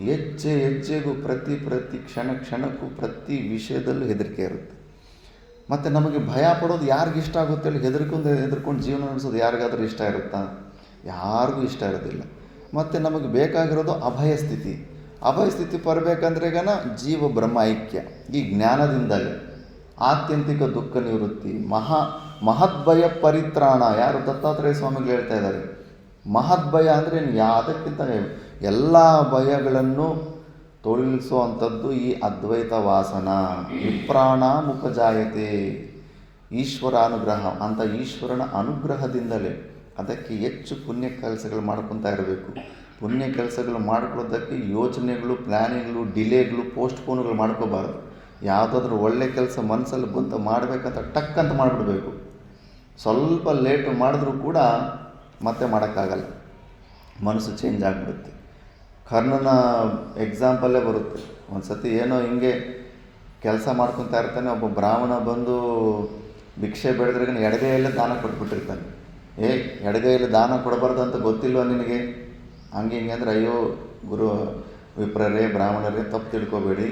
ಹೆಜ್ಜೆಗೂ ಪ್ರತಿ ಕ್ಷಣಕ್ಕೂ ಪ್ರತಿ ವಿಷಯದಲ್ಲೂ ಹೆದರಿಕೆ ಇರುತ್ತೆ. ಮತ್ತು ನಮಗೆ ಭಯ ಪಡೋದು ಯಾರಿಗಿಷ್ಟ ಇಷ್ಟ ಆಗುತ್ತೆ ಹೇಳಿ? ಹೆದರ್ಕೊಂಡು ಜೀವನ ನಡೆಸೋದು ಯಾರಿಗಾದರೂ ಇಷ್ಟ ಇರುತ್ತಾ? ಯಾರಿಗೂ ಇಷ್ಟ ಇರೋದಿಲ್ಲ. ಮತ್ತು ನಮಗೆ ಬೇಕಾಗಿರೋದು ಅಭಯ ಸ್ಥಿತಿ ಬರಬೇಕಂದ್ರೆ ಜೀವ ಬ್ರಹ್ಮ ಐಕ್ಯ, ಈ ಜ್ಞಾನದಿಂದಲೇ ಆತ್ಯಂತಿಕ ದುಃಖ ನಿವೃತ್ತಿ, ಮಹದ್ಭಯ ಪರಿತ್ರಾಣ. ಯಾರು ದತ್ತಾತ್ರೇಯ ಸ್ವಾಮಿಗಳು ಹೇಳ್ತಾ ಇದ್ದಾರೆ, ಮಹದ್ಭಯ ಅಂದರೆ ಯಾವುದಕ್ಕಿಂತ ಎಲ್ಲ ಭಯಗಳನ್ನು ತೊಳಿಸುವಂಥದ್ದು ಈ ಅದ್ವೈತ ವಾಸನ. ವಿಪ್ರಾಣ ಉಪಜಾಯತೆ. ಈಶ್ವರ ಅನುಗ್ರಹ ಅಂತ ಈಶ್ವರನ ಅನುಗ್ರಹದಿಂದಲೇ ಅದಕ್ಕೆ ಹೆಚ್ಚು ಪುಣ್ಯ ಕೆಲಸಗಳು ಮಾಡ್ಕೊತಾ ಇರಬೇಕು. ಪುಣ್ಯ ಕೆಲಸಗಳು ಮಾಡ್ಕೊಳ್ಳೋದಕ್ಕೆ ಯೋಚನೆಗಳು, ಪ್ಲ್ಯಾನಿಂಗ್ಗಳು, ಡಿಲೇಗಳು, ಪೋಸ್ಟ್ಪೋನ್ಗಳು ಮಾಡ್ಕೋಬಾರ್ದು. ಯಾವುದಾದ್ರೂ ಒಳ್ಳೆ ಕೆಲಸ ಮನಸ್ಸಲ್ಲಿ ಬಂತು ಮಾಡಬೇಕಂತ ಟಕ್ ಅಂತ ಮಾಡಿಬಿಡ್ಬೇಕು. ಸ್ವಲ್ಪ ಲೇಟು ಮಾಡಿದ್ರೂ ಕೂಡ ಮತ್ತೆ ಮಾಡೋಕ್ಕಾಗಲ್ಲ, ಮನಸ್ಸು ಚೇಂಜ್ ಆಗಿಬಿಡುತ್ತೆ. ಕರ್ಣನ ಎಕ್ಸಾಂಪಲ್ಲೇ ಬರುತ್ತೆ. ಒಂದು ಸತಿ ಏನೋ ಹಿಂಗೆ ಕೆಲಸ ಮಾಡ್ಕೊತಾ ಇರ್ತಾನೆ, ಒಬ್ಬ ಬ್ರಾಹ್ಮಣ ಬಂದು ಭಿಕ್ಷೆ ಬೇಡಿದ್ರೆ ಎಡಗೈಯಲ್ಲೇ ದಾನ ಕೊಟ್ಬಿಟ್ಟಿರ್ತಾನೆ. ಎಡಗೈಯಲ್ಲಿ ದಾನ ಕೊಡಬಾರ್ದು ಅಂತ ಗೊತ್ತಿಲ್ವ ನಿನಗೆ? ಹಂಗೆ ಹಿಂಗೆ ಅಂದರೆ, ಅಯ್ಯೋ ಗುರು ವಿಪ್ರರೇ, ಬ್ರಾಹ್ಮಣರೇ, ತಪ್ಪು ತಿಳ್ಕೊಬೇಡಿ,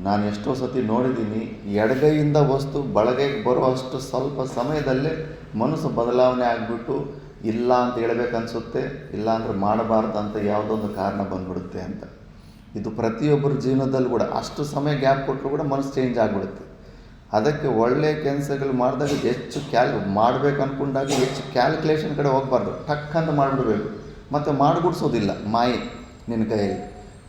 ನಾನು ಎಷ್ಟೋ ಸತಿ ನೋಡಿದ್ದೀನಿ, ಎಡಗೈಯಿಂದ ವಸ್ತು ಬಳಗೈಗೆ ಬರೋ ಅಷ್ಟು ಸ್ವಲ್ಪ ಸಮಯದಲ್ಲೇ ಮನಸ್ಸು ಬದಲಾವಣೆ ಆಗಿಬಿಟ್ಟು ಇಲ್ಲ ಅಂತ ಹೇಳ್ಬೇಕನ್ಸುತ್ತೆ, ಇಲ್ಲ ಅಂದರೆ ಮಾಡಬಾರ್ದು ಅಂತ ಯಾವುದೊಂದು ಕಾರಣ ಬಂದ್ಬಿಡುತ್ತೆ ಅಂತ. ಇದು ಪ್ರತಿಯೊಬ್ಬರ ಜೀವನದಲ್ಲಿ ಕೂಡ ಅಷ್ಟು ಸಮಯ ಗ್ಯಾಪ್ ಕೊಟ್ಟರು ಕೂಡ ಮನಸ್ಸು ಚೇಂಜ್ ಆಗಿಬಿಡುತ್ತೆ. ಅದಕ್ಕೆ ಒಳ್ಳೆಯ ಕೆಲಸಗಳು ಮಾಡಿದಾಗ ಹೆಚ್ಚು ಮಾಡಬೇಕು ಅಂದ್ಕೊಂಡಾಗ ಹೆಚ್ಚು ಕ್ಯಾಲ್ಕುಲೇಷನ್ ಕಡೆ ಹೋಗಬಾರ್ದು, ಟಕ್ ಅಂತ ಮಾಡಿಬಿಡ್ಬೇಕು. ಮತ್ತು ಮಾಡಿಬಿಡ್ಸೋದಿಲ್ಲ ಮಾಯೆ ನಿನ್ನ ಕೈಯಲ್ಲಿ.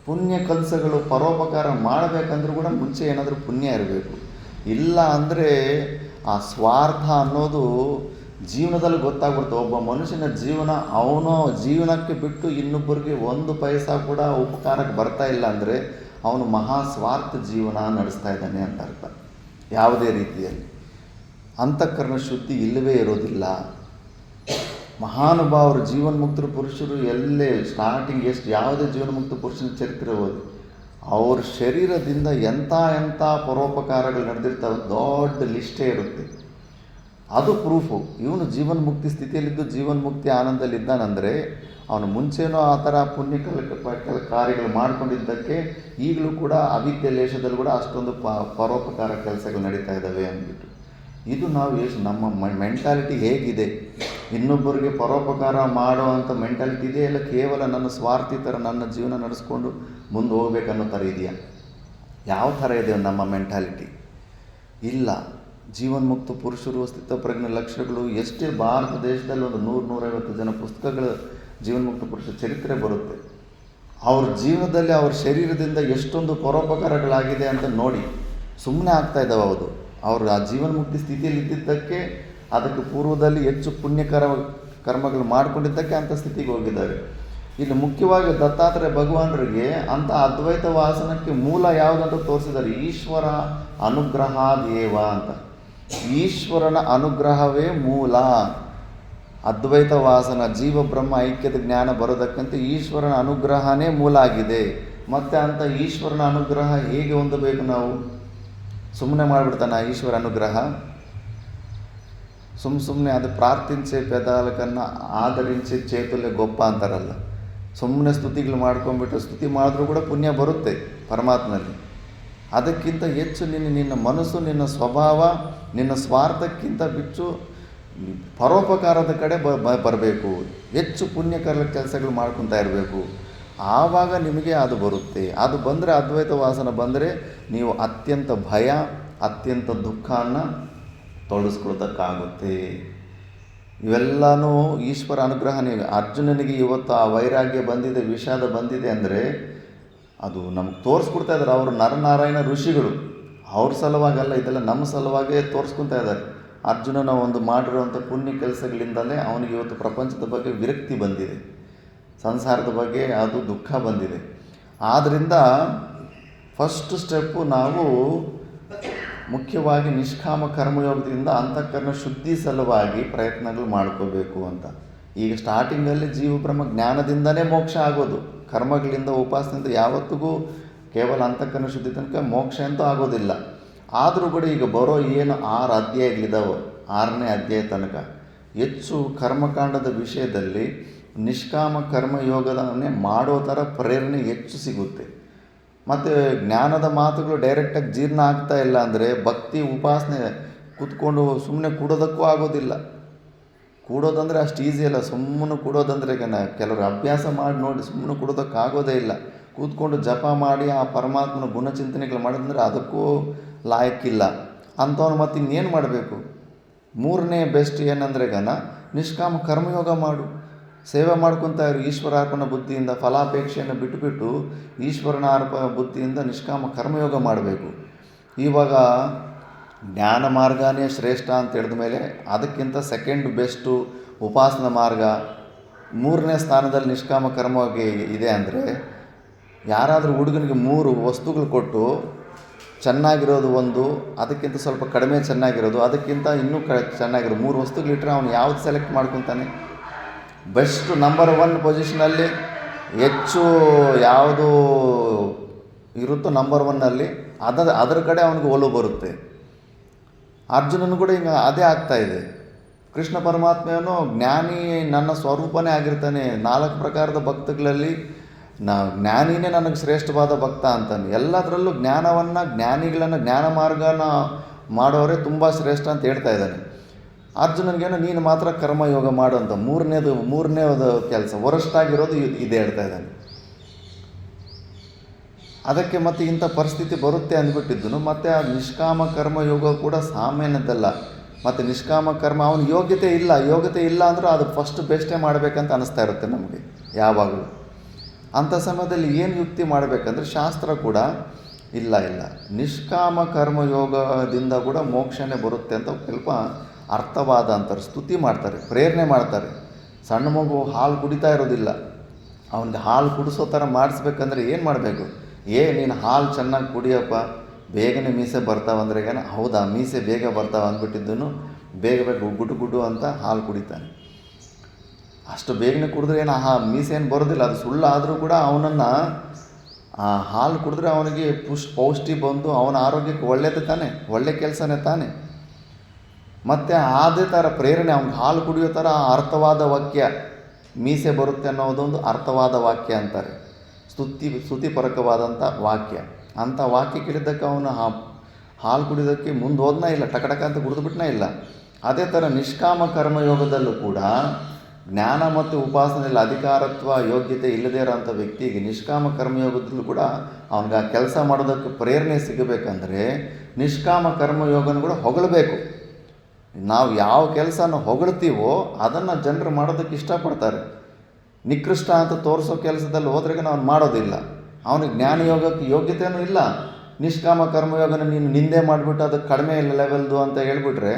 ಪುಣ್ಯ ಕೆಲಸಗಳು ಪರೋಪಕಾರ ಮಾಡಬೇಕಂದ್ರೂ ಕೂಡ ಮುಂಚೆ ಏನಾದರೂ ಪುಣ್ಯ ಇರಬೇಕು. ಇಲ್ಲ ಅಂದರೆ ಆ ಸ್ವಾರ್ಥ ಅನ್ನೋದು ಜೀವನದಲ್ಲಿ ಗೊತ್ತಾಗ್ಬಿಡ್ತು. ಒಬ್ಬ ಮನುಷ್ಯನ ಜೀವನ ಅವನು ಜೀವನಕ್ಕೆ ಬಿಟ್ಟು ಇನ್ನೊಬ್ಬರಿಗೆ ಒಂದು ಪೈಸಾ ಕೂಡ ಉಪಕಾರಕ್ಕೆ ಬರ್ತಾ ಇಲ್ಲ ಅಂದರೆ ಅವನು ಮಹಾ ಸ್ವಾರ್ಥ ಜೀವನ ನಡೆಸ್ತಾ ಇದ್ದಾನೆ ಅಂತ ಅರ್ಥ. ಯಾವುದೇ ರೀತಿಯಲ್ಲಿ ಅಂತಃಕರಣ ಶುದ್ಧಿ ಇಲ್ಲವೇ ಇರೋದಿಲ್ಲ. ಮಹಾನುಭಾವರು, ಜೀವನ್ಮುಕ್ತರ ಪುರುಷರು ಎಲ್ಲೇ ಸ್ಟಾರ್ಟಿಂಗ್ ಯಾವುದೇ ಜೀವನ್ಮುಕ್ತ ಪುರುಷನ ಚರಿತ್ರೆ ಓದಿ, ಅವ್ರ ಶರೀರದಿಂದ ಎಂಥ ಪರೋಪಕಾರಗಳು ನಡೆದಿರ್ತಾವೆ, ದೊಡ್ಡ ಲಿಸ್ಟೇ ಇರುತ್ತೆ. ಅದು ಪ್ರೂಫು. ಇವನು ಜೀವನ್ಮುಕ್ತಿ ಸ್ಥಿತಿಯಲ್ಲಿದ್ದು ಜೀವನ್ಮುಕ್ತಿ ಆನಂದದಲ್ಲಿದ್ದಾನಂದರೆ ಅವನು ಮುಂಚೆನೂ ಆ ಥರ ಪುಣ್ಯ ಕಾರ್ಯಗಳು ಮಾಡ್ಕೊಂಡಿದ್ದಕ್ಕೆ ಈಗಲೂ ಕೂಡ ಅವಿದ್ಯೆ ಲೇಷದಲ್ಲಿ ಕೂಡ ಅಷ್ಟೊಂದು ಪರೋಪಕಾರ ಕೆಲಸಗಳು ನಡೀತಾ ಇದ್ದಾವೆ ಅಂದ್ಬಿಟ್ಟು. ಇದು ನಾವು ನಮ್ಮ ಮೆಂಟಾಲಿಟಿ ಹೇಗಿದೆ, ಇನ್ನೊಬ್ಬರಿಗೆ ಪರೋಪಕಾರ ಮಾಡೋ ಅಂಥ ಮೆಂಟಾಲಿಟಿ ಇದೆಯಾ, ಇಲ್ಲ ಕೇವಲ ನನ್ನ ಸ್ವಾರ್ಥಿ ಥರ ನನ್ನ ಜೀವನ ನಡೆಸ್ಕೊಂಡು ಮುಂದೆ ಹೋಗ್ಬೇಕನ್ನೋ ಥರ ಇದೆಯಾ? ಯಾವ ಥರ ಇದೆ ನಮ್ಮ ಮೆಂಟಾಲಿಟಿ? ಇಲ್ಲ. ಜೀವನ್ಮುಕ್ತ ಪುರುಷರು, ಸ್ಥಿತಪ್ರಜ್ಞ ಲಕ್ಷಣಗಳು ಎಷ್ಟೇ ಭಾರತ ದೇಶದಲ್ಲಿ ಒಂದು 100-150 ಜನ ಪುಸ್ತಕಗಳು ಜೀವನ್ಮುಕ್ತ ಪುರುಷ ಚರಿತ್ರೆ ಬರುತ್ತೆ. ಅವ್ರ ಜೀವನದಲ್ಲಿ ಅವ್ರ ಶರೀರದಿಂದ ಎಷ್ಟೊಂದು ಪರೋಪಕಾರಗಳಾಗಿದೆ ಅಂತ ನೋಡಿ. ಸುಮ್ಮನೆ ಆಗ್ತಾ ಇದ್ದಾವೆ ಹೌದು. ಅವರು ಆ ಜೀವನ್ಮುಕ್ತಿ ಸ್ಥಿತಿಯಲ್ಲಿ ಇದ್ದಿದ್ದಕ್ಕೆ, ಅದಕ್ಕೆ ಪೂರ್ವದಲ್ಲಿ ಹೆಚ್ಚು ಕರ್ಮಗಳು ಮಾಡಿಕೊಂಡಿದ್ದಕ್ಕೆ ಅಂಥ ಸ್ಥಿತಿಗೆ ಹೋಗಿದ್ದಾರೆ. ಇಲ್ಲಿ ಮುಖ್ಯವಾಗಿ ದತ್ತಾತ್ರೇಯ ಭಗವಾನರಿಗೆ ಅಂಥ ಅದ್ವೈತ ವಾಸನಕ್ಕೆ ಮೂಲ ಯಾವುದಂತ ತೋರಿಸಿದ್ದಾರೆ. ಈಶ್ವರ ಅನುಗ್ರಹ ದೇವ ಅಂತ. ಈಶ್ವರನ ಅನುಗ್ರಹವೇ ಮೂಲ. ಅದ್ವೈತ ವಾಸನ, ಜೀವ ಬ್ರಹ್ಮ ಐಕ್ಯದ ಜ್ಞಾನ ಬರೋದಕ್ಕಂತ ಈಶ್ವರನ ಅನುಗ್ರಹನೇ ಮೂಲ ಆಗಿದೆ. ಮತ್ತು ಅಂಥ ಈಶ್ವರನ ಅನುಗ್ರಹ ಹೇಗೆ ಹೊಂದಬೇಕು? ನಾವು ಸುಮ್ಮನೆ ಮಾಡಿಬಿಡ್ತಾನೆ ಈಶ್ವರ ಅನುಗ್ರಹ. ಸುಮ್ಮನೆ ಅದು ಪ್ರಾರ್ಥಿಂಚೆ ಪೆದಾಲಕನ್ನು ಆದರಿಂಚೆ ಚೇತುಲ್ಯ ಗೊಪ್ಪ ಅಂತಾರಲ್ಲ, ಸುಮ್ಮನೆ ಸ್ತುತಿಗಳು ಮಾಡ್ಕೊಂಡ್ಬಿಟ್ಟು ಸ್ತುತಿ ಮಾಡಿದ್ರೂ ಕೂಡ ಪುಣ್ಯ ಬರುತ್ತೆ ಪರಮಾತ್ಮನಲ್ಲಿ. ಅದಕ್ಕಿಂತ ಹೆಚ್ಚು ನಿನ್ನ ಮನಸ್ಸು, ನಿನ್ನ ಸ್ವಭಾವ, ನಿನ್ನ ಸ್ವಾರ್ಥಕ್ಕಿಂತ ಬಿಟ್ಟು ಪರೋಪಕಾರದ ಕಡೆ ಬರಬೇಕು. ಹೆಚ್ಚು ಪುಣ್ಯಕರ ಕೆಲಸಗಳು ಮಾಡ್ಕೊತಾ ಇರಬೇಕು. ಆವಾಗ ನಿಮಗೆ ಅದು ಬರುತ್ತೆ. ಅದು ಬಂದರೆ, ಅದ್ವೈತ ವಾಸನ ಬಂದರೆ ನೀವು ಅತ್ಯಂತ ಭಯ, ಅತ್ಯಂತ ದುಃಖವನ್ನು ತೊಡಗಿಸ್ಕೊಳ್ತಕ್ಕಾಗುತ್ತೆ. ಇವೆಲ್ಲನೂ ಈಶ್ವರ ಅನುಗ್ರಹನೇ. ಅರ್ಜುನನಿಗೆ ಇವತ್ತು ಆ ವೈರಾಗ್ಯ ಬಂದಿದೆ, ವಿಷಾದ ಬಂದಿದೆ ಅಂದರೆ ಅದು ನಮಗೆ ತೋರಿಸ್ಕೊಡ್ತಾ ಇದ್ದಾರೆ. ಅವರು ನರನಾರಾಯಣ ಋಷಿಗಳು. ಅವ್ರ ಸಲುವಾಗಲ್ಲ, ಇದೆಲ್ಲ ನಮ್ಮ ಸಲುವಾಗೇ ತೋರಿಸ್ಕೊತಾ ಇದ್ದಾರೆ. ಅರ್ಜುನನ ಒಂದು ಮಾಡಿರುವಂಥ ಪುಣ್ಯ ಕೆಲಸಗಳಿಂದಲೇ ಅವನಿಗೆ ಇವತ್ತು ಪ್ರಪಂಚದ ಬಗ್ಗೆ ವಿರಕ್ತಿ ಬಂದಿದೆ, ಸಂಸಾರದ ಬಗ್ಗೆ ಅದು ದುಃಖ ಬಂದಿದೆ. ಆದ್ದರಿಂದ ಫಸ್ಟ್ ಸ್ಟೆಪ್ಪು ನಾವು ಮುಖ್ಯವಾಗಿ ನಿಷ್ಕಾಮ ಕರ್ಮಯೋಗದಿಂದ ಅಂತಃಕರಣ ಶುದ್ಧಿ ಸಲುವಾಗಿ ಪ್ರಯತ್ನಗಳು ಮಾಡ್ಕೋಬೇಕು ಅಂತ. ಈಗ ಸ್ಟಾರ್ಟಿಂಗಲ್ಲಿ ಜೀವಬ್ರಹ್ಮ ಜ್ಞಾನದಿಂದನೇ ಮೋಕ್ಷ ಆಗೋದು. ಕರ್ಮಗಳಿಂದ, ಉಪಾಸನೆಯಿಂದ ಯಾವತ್ತಿಗೂ ಕೇವಲ ಅಂತಃಕರಣ ಶುದ್ಧಿ ತನಕ ಮೋಕ್ಷ ಅಂತೂ ಆಗೋದಿಲ್ಲ. ಆದರೂ ಕೂಡ ಈಗ ಬರೋ ಏನು 6 ಅಧ್ಯಾಯಗಳಿದ್ದಾವೆ, 6ನೇ ಅಧ್ಯಾಯ ತನಕ ಹೆಚ್ಚು ಕರ್ಮಕಾಂಡದ ವಿಷಯದಲ್ಲಿ ನಿಷ್ಕಾಮ ಕರ್ಮಯೋಗದನ್ನೇ ಮಾಡೋ ಥರ ಪ್ರೇರಣೆ ಹೆಚ್ಚು ಸಿಗುತ್ತೆ. ಮತ್ತು ಜ್ಞಾನದ ಮಾತುಗಳು ಡೈರೆಕ್ಟಾಗಿ ಜೀರ್ಣ ಆಗ್ತಾ ಇಲ್ಲ ಅಂದರೆ ಭಕ್ತಿ ಉಪಾಸನೆ ಕೂತ್ಕೊಂಡು ಸುಮ್ಮನೆ ಕೂಡೋದಕ್ಕೂ ಆಗೋದಿಲ್ಲ. ಕೂಡೋದಂದರೆ ಅಷ್ಟು ಈಸಿ ಅಲ್ಲ. ಸುಮ್ಮನೆ ಕೂಡೋದಂದರೆ ಕೆಲವರು ಅಭ್ಯಾಸ ಮಾಡಿ ನೋಡಿ ಸುಮ್ಮನೆ ಕೂಡೋದಕ್ಕಾಗೋದೇ ಇಲ್ಲ. ಕೂತ್ಕೊಂಡು ಜಪ ಮಾಡಿ ಆ ಪರಮಾತ್ಮನ ಗುಣಚಿಂತನೆಗಳು ಮಾಡೋದಂದರೆ ಅದಕ್ಕೂ ಲಾಯಕ್ಕಿಲ್ಲ ಅಂಥವ್ನು. ಮತ್ತು ಇನ್ನೇನು ಮಾಡಬೇಕು? 3ನೇ ಬೆಸ್ಟ್ ಏನಂದರೆ ನಿಷ್ಕಾಮ ಕರ್ಮಯೋಗ ಮಾಡು, ಸೇವೆ ಮಾಡ್ಕೊತಾ ಇರು. ಈಶ್ವರಾರ್ಪಣ ಬುದ್ಧಿಯಿಂದ ಫಲಾಪೇಕ್ಷೆಯನ್ನು ಬಿಟ್ಟುಬಿಟ್ಟು ಈಶ್ವರನ ಬುದ್ಧಿಯಿಂದ ನಿಷ್ಕಾಮ ಕರ್ಮಯೋಗ ಮಾಡಬೇಕು. ಇವಾಗ ಜ್ಞಾನ ಮಾರ್ಗನೇ ಶ್ರೇಷ್ಠ ಅಂತ ಹೇಳಿದ ಮೇಲೆ ಅದಕ್ಕಿಂತ ಸೆಕೆಂಡ್ ಬೆಸ್ಟು ಉಪಾಸನ ಮಾರ್ಗ, ಮೂರನೇ ಸ್ಥಾನದಲ್ಲಿ ನಿಷ್ಕಾಮ ಕರ್ಮವಾಗಿ ಇದೆ ಅಂದರೆ, ಯಾರಾದರೂ ಹುಡುಗನಿಗೆ 3 ವಸ್ತುಗಳು ಕೊಟ್ಟು ಚೆನ್ನಾಗಿರೋದು ಒಂದು, ಅದಕ್ಕಿಂತ ಸ್ವಲ್ಪ ಕಡಿಮೆ ಚೆನ್ನಾಗಿರೋದು, ಅದಕ್ಕಿಂತ ಇನ್ನೂ ಚೆನ್ನಾಗಿರೋದು 3 ವಸ್ತುಗಳಿಟ್ಟರೆ ಅವನು ಯಾವ್ದು ಸೆಲೆಕ್ಟ್ ಮಾಡ್ಕೊತಾನೆ? ಬೆಸ್ಟ್ ನಂಬರ್ 1 ಪೊಸಿಷನಲ್ಲಿ ಹೆಚ್ಚು ಯಾವುದು ಇರುತ್ತೋ ನಂಬರ್ 1ನಲ್ಲಿ ಅದರ ಕಡೆ ಅವನಿಗೆ ಒಲವು ಬರುತ್ತೆ. ಅರ್ಜುನನು ಕೂಡ ಹಿಂಗೆ ಅದೇ ಆಗ್ತಾಯಿದೆ. ಕೃಷ್ಣ ಪರಮಾತ್ಮೆಯನು ಜ್ಞಾನಿ ನನ್ನ ಸ್ವರೂಪನೇ ಆಗಿರ್ತಾನೆ. 4 ಪ್ರಕಾರದ ಭಕ್ತಗಳಲ್ಲಿ ಜ್ಞಾನಿನೇ ನನಗೆ ಶ್ರೇಷ್ಠವಾದ ಭಕ್ತ ಅಂತಾನೆ. ಎಲ್ಲದರಲ್ಲೂ ಜ್ಞಾನಿಗಳನ್ನು ಜ್ಞಾನ ಮಾರ್ಗನ ಮಾಡೋರೇ ತುಂಬ ಶ್ರೇಷ್ಠ ಅಂತ ಹೇಳ್ತಾ ಇದ್ದಾನೆ. ಅರ್ಜುನನಿಗೇನೋ ನೀನು ಮಾತ್ರ ಕರ್ಮಯೋಗ ಮಾಡು ಅಂತ ಮೂರನೇದು ಕೆಲಸ ವರಷ್ಟಾಗಿರೋದು ಇದು ಹೇಳ್ತಾ ಇದ್ದಾನೆ. ಅದಕ್ಕೆ ಮತ್ತೆ ಇಂಥ ಪರಿಸ್ಥಿತಿ ಬರುತ್ತೆ ಅಂದ್ಬಿಟ್ಟಿದ್ದನು. ಮತ್ತು ಆ ನಿಷ್ಕಾಮ ಕರ್ಮಯೋಗ ಕೂಡ ಸಾಮಾನ್ಯದಲ್ಲ. ಮತ್ತು ನಿಷ್ಕಾಮ ಕರ್ಮ ಅವನ ಯೋಗ್ಯತೆ ಇಲ್ಲ ಅಂದರೂ ಅದು ಫಸ್ಟ್ ಬೆಸ್ಟೇ ಮಾಡಬೇಕಂತ ಅನ್ನಿಸ್ತಾ ಇರುತ್ತೆ ನಮಗೆ ಯಾವಾಗಲೂ. ಅಂಥ ಸಮಯದಲ್ಲಿ ಏನು ಯುಕ್ತಿ ಮಾಡಬೇಕಂದ್ರೆ ಶಾಸ್ತ್ರ ಕೂಡ ಇಲ್ಲ ನಿಷ್ಕಾಮ ಕರ್ಮಯೋಗದಿಂದ ಕೂಡ ಮೋಕ್ಷನೇ ಬರುತ್ತೆ ಅಂತ ಸ್ವಲ್ಪ ಅರ್ಥವಾದ ಅಂತಾರೆ, ಸ್ತುತಿ ಮಾಡ್ತಾರೆ, ಪ್ರೇರಣೆ ಮಾಡ್ತಾರೆ. ಸಣ್ಣ ಮಗು ಹಾಲು ಕುಡಿತಾ ಇರೋದಿಲ್ಲ, ಅವನಿಗೆ ಹಾಲು ಕುಡಿಸೋ ಥರ ಮಾಡಿಸ್ಬೇಕಂದ್ರೆ ಏನು ಮಾಡಬೇಕು? ನೀನು ಹಾಲು ಚೆನ್ನಾಗಿ ಕುಡಿಯಪ್ಪ, ಬೇಗನೆ ಮೀಸೆ ಬರ್ತಾವಂದ್ರೆ ಹೌದಾ ಮೀಸೆ ಬೇಗ ಬರ್ತಾವೆ ಅಂದ್ಬಿಟ್ಟಿದ್ದನು ಬೇಗ ಗುಡ್ಡು ಅಂತ ಹಾಲು ಕುಡಿತಾನೆ. ಅಷ್ಟು ಬೇಗನೆ ಕುಡಿದ್ರೆ ಮೀಸೆ ಏನು ಬರೋದಿಲ್ಲ, ಅದು ಸುಳ್ಳಾದರೂ ಕೂಡ ಅವನನ್ನು ಹಾಲು ಕುಡಿದ್ರೆ ಅವನಿಗೆ ಪೌಷ್ಟಿ ಬಂದು ಅವನ ಆರೋಗ್ಯಕ್ಕೆ ಒಳ್ಳೆಯದು ತಾನೆ, ಒಳ್ಳೆ ಕೆಲಸನೇ ತಾನೆ. ಮತ್ತು ಅದೇ ಥರ ಪ್ರೇರಣೆ ಅವ್ನಿಗೆ ಹಾಲು ಕುಡಿಯೋ ಥರ ಅರ್ಥವಾದ ವಾಕ್ಯ ಮೀಸೆ ಬರುತ್ತೆ ಅನ್ನೋದೊಂದು ಅರ್ಥವಾದ ವಾಕ್ಯ ಅಂತಾರೆ, ಸ್ತುತಿಪರಕವಾದಂಥ ವಾಕ್ಯ. ಅಂಥ ವಾಕ್ಯ ಕೇಳಿದ್ದಕ್ಕೆ ಅವನು ಹಾಲು ಕುಡಿಯೋದಕ್ಕೆ ಮುಂದೆ ಹೋದ್ನೇ ಇಲ್ಲ, ಟಕಟಕ ಅಂತ ಕುಡಿದ್ಬಿಟ್ನೇ ಇಲ್ಲ. ಅದೇ ಥರ ನಿಷ್ಕಾಮ ಕರ್ಮಯೋಗದಲ್ಲೂ ಕೂಡ ಜ್ಞಾನ ಮತ್ತು ಉಪಾಸನೆಯಲ್ಲಿ ಅಧಿಕಾರತ್ವ ಯೋಗ್ಯತೆ ಇಲ್ಲದೇ ಇರೋಂಥ ವ್ಯಕ್ತಿಗೆ ನಿಷ್ಕಾಮ ಕರ್ಮಯೋಗದಲ್ಲೂ ಕೂಡ ಅವನಿಗೆ ಆ ಕೆಲಸ ಮಾಡೋದಕ್ಕೆ ಪ್ರೇರಣೆ ಸಿಗಬೇಕಂದ್ರೆ ನಿಷ್ಕಾಮ ಕರ್ಮಯೋಗನ ಕೂಡ ಹೊಗಳಬೇಕು. ನಾವು ಯಾವ ಕೆಲಸನ ಹೊಗಳ್ತೀವೋ ಅದನ್ನು ಜನರು ಮಾಡೋದಕ್ಕೆ ಇಷ್ಟಪಡ್ತಾರೆ. ನಿಕೃಷ್ಟ ಅಂತ ತೋರಿಸೋ ಕೆಲಸದಲ್ಲಿ ಹೋದ್ರೆ ಅವನು ಮಾಡೋದಿಲ್ಲ, ಅವನಿಗೆ ಜ್ಞಾನಯೋಗಕ್ಕೆ ಯೋಗ್ಯತೆಯೂ ಇಲ್ಲ. ನಿಷ್ಕಾಮ ಕರ್ಮಯೋಗನ ನೀನು ನಿಂದೆ ಮಾಡಿಬಿಟ್ಟು ಅದು ಕಡಿಮೆ ಲೆವೆಲ್ದು ಅಂತ ಹೇಳ್ಬಿಟ್ರೆ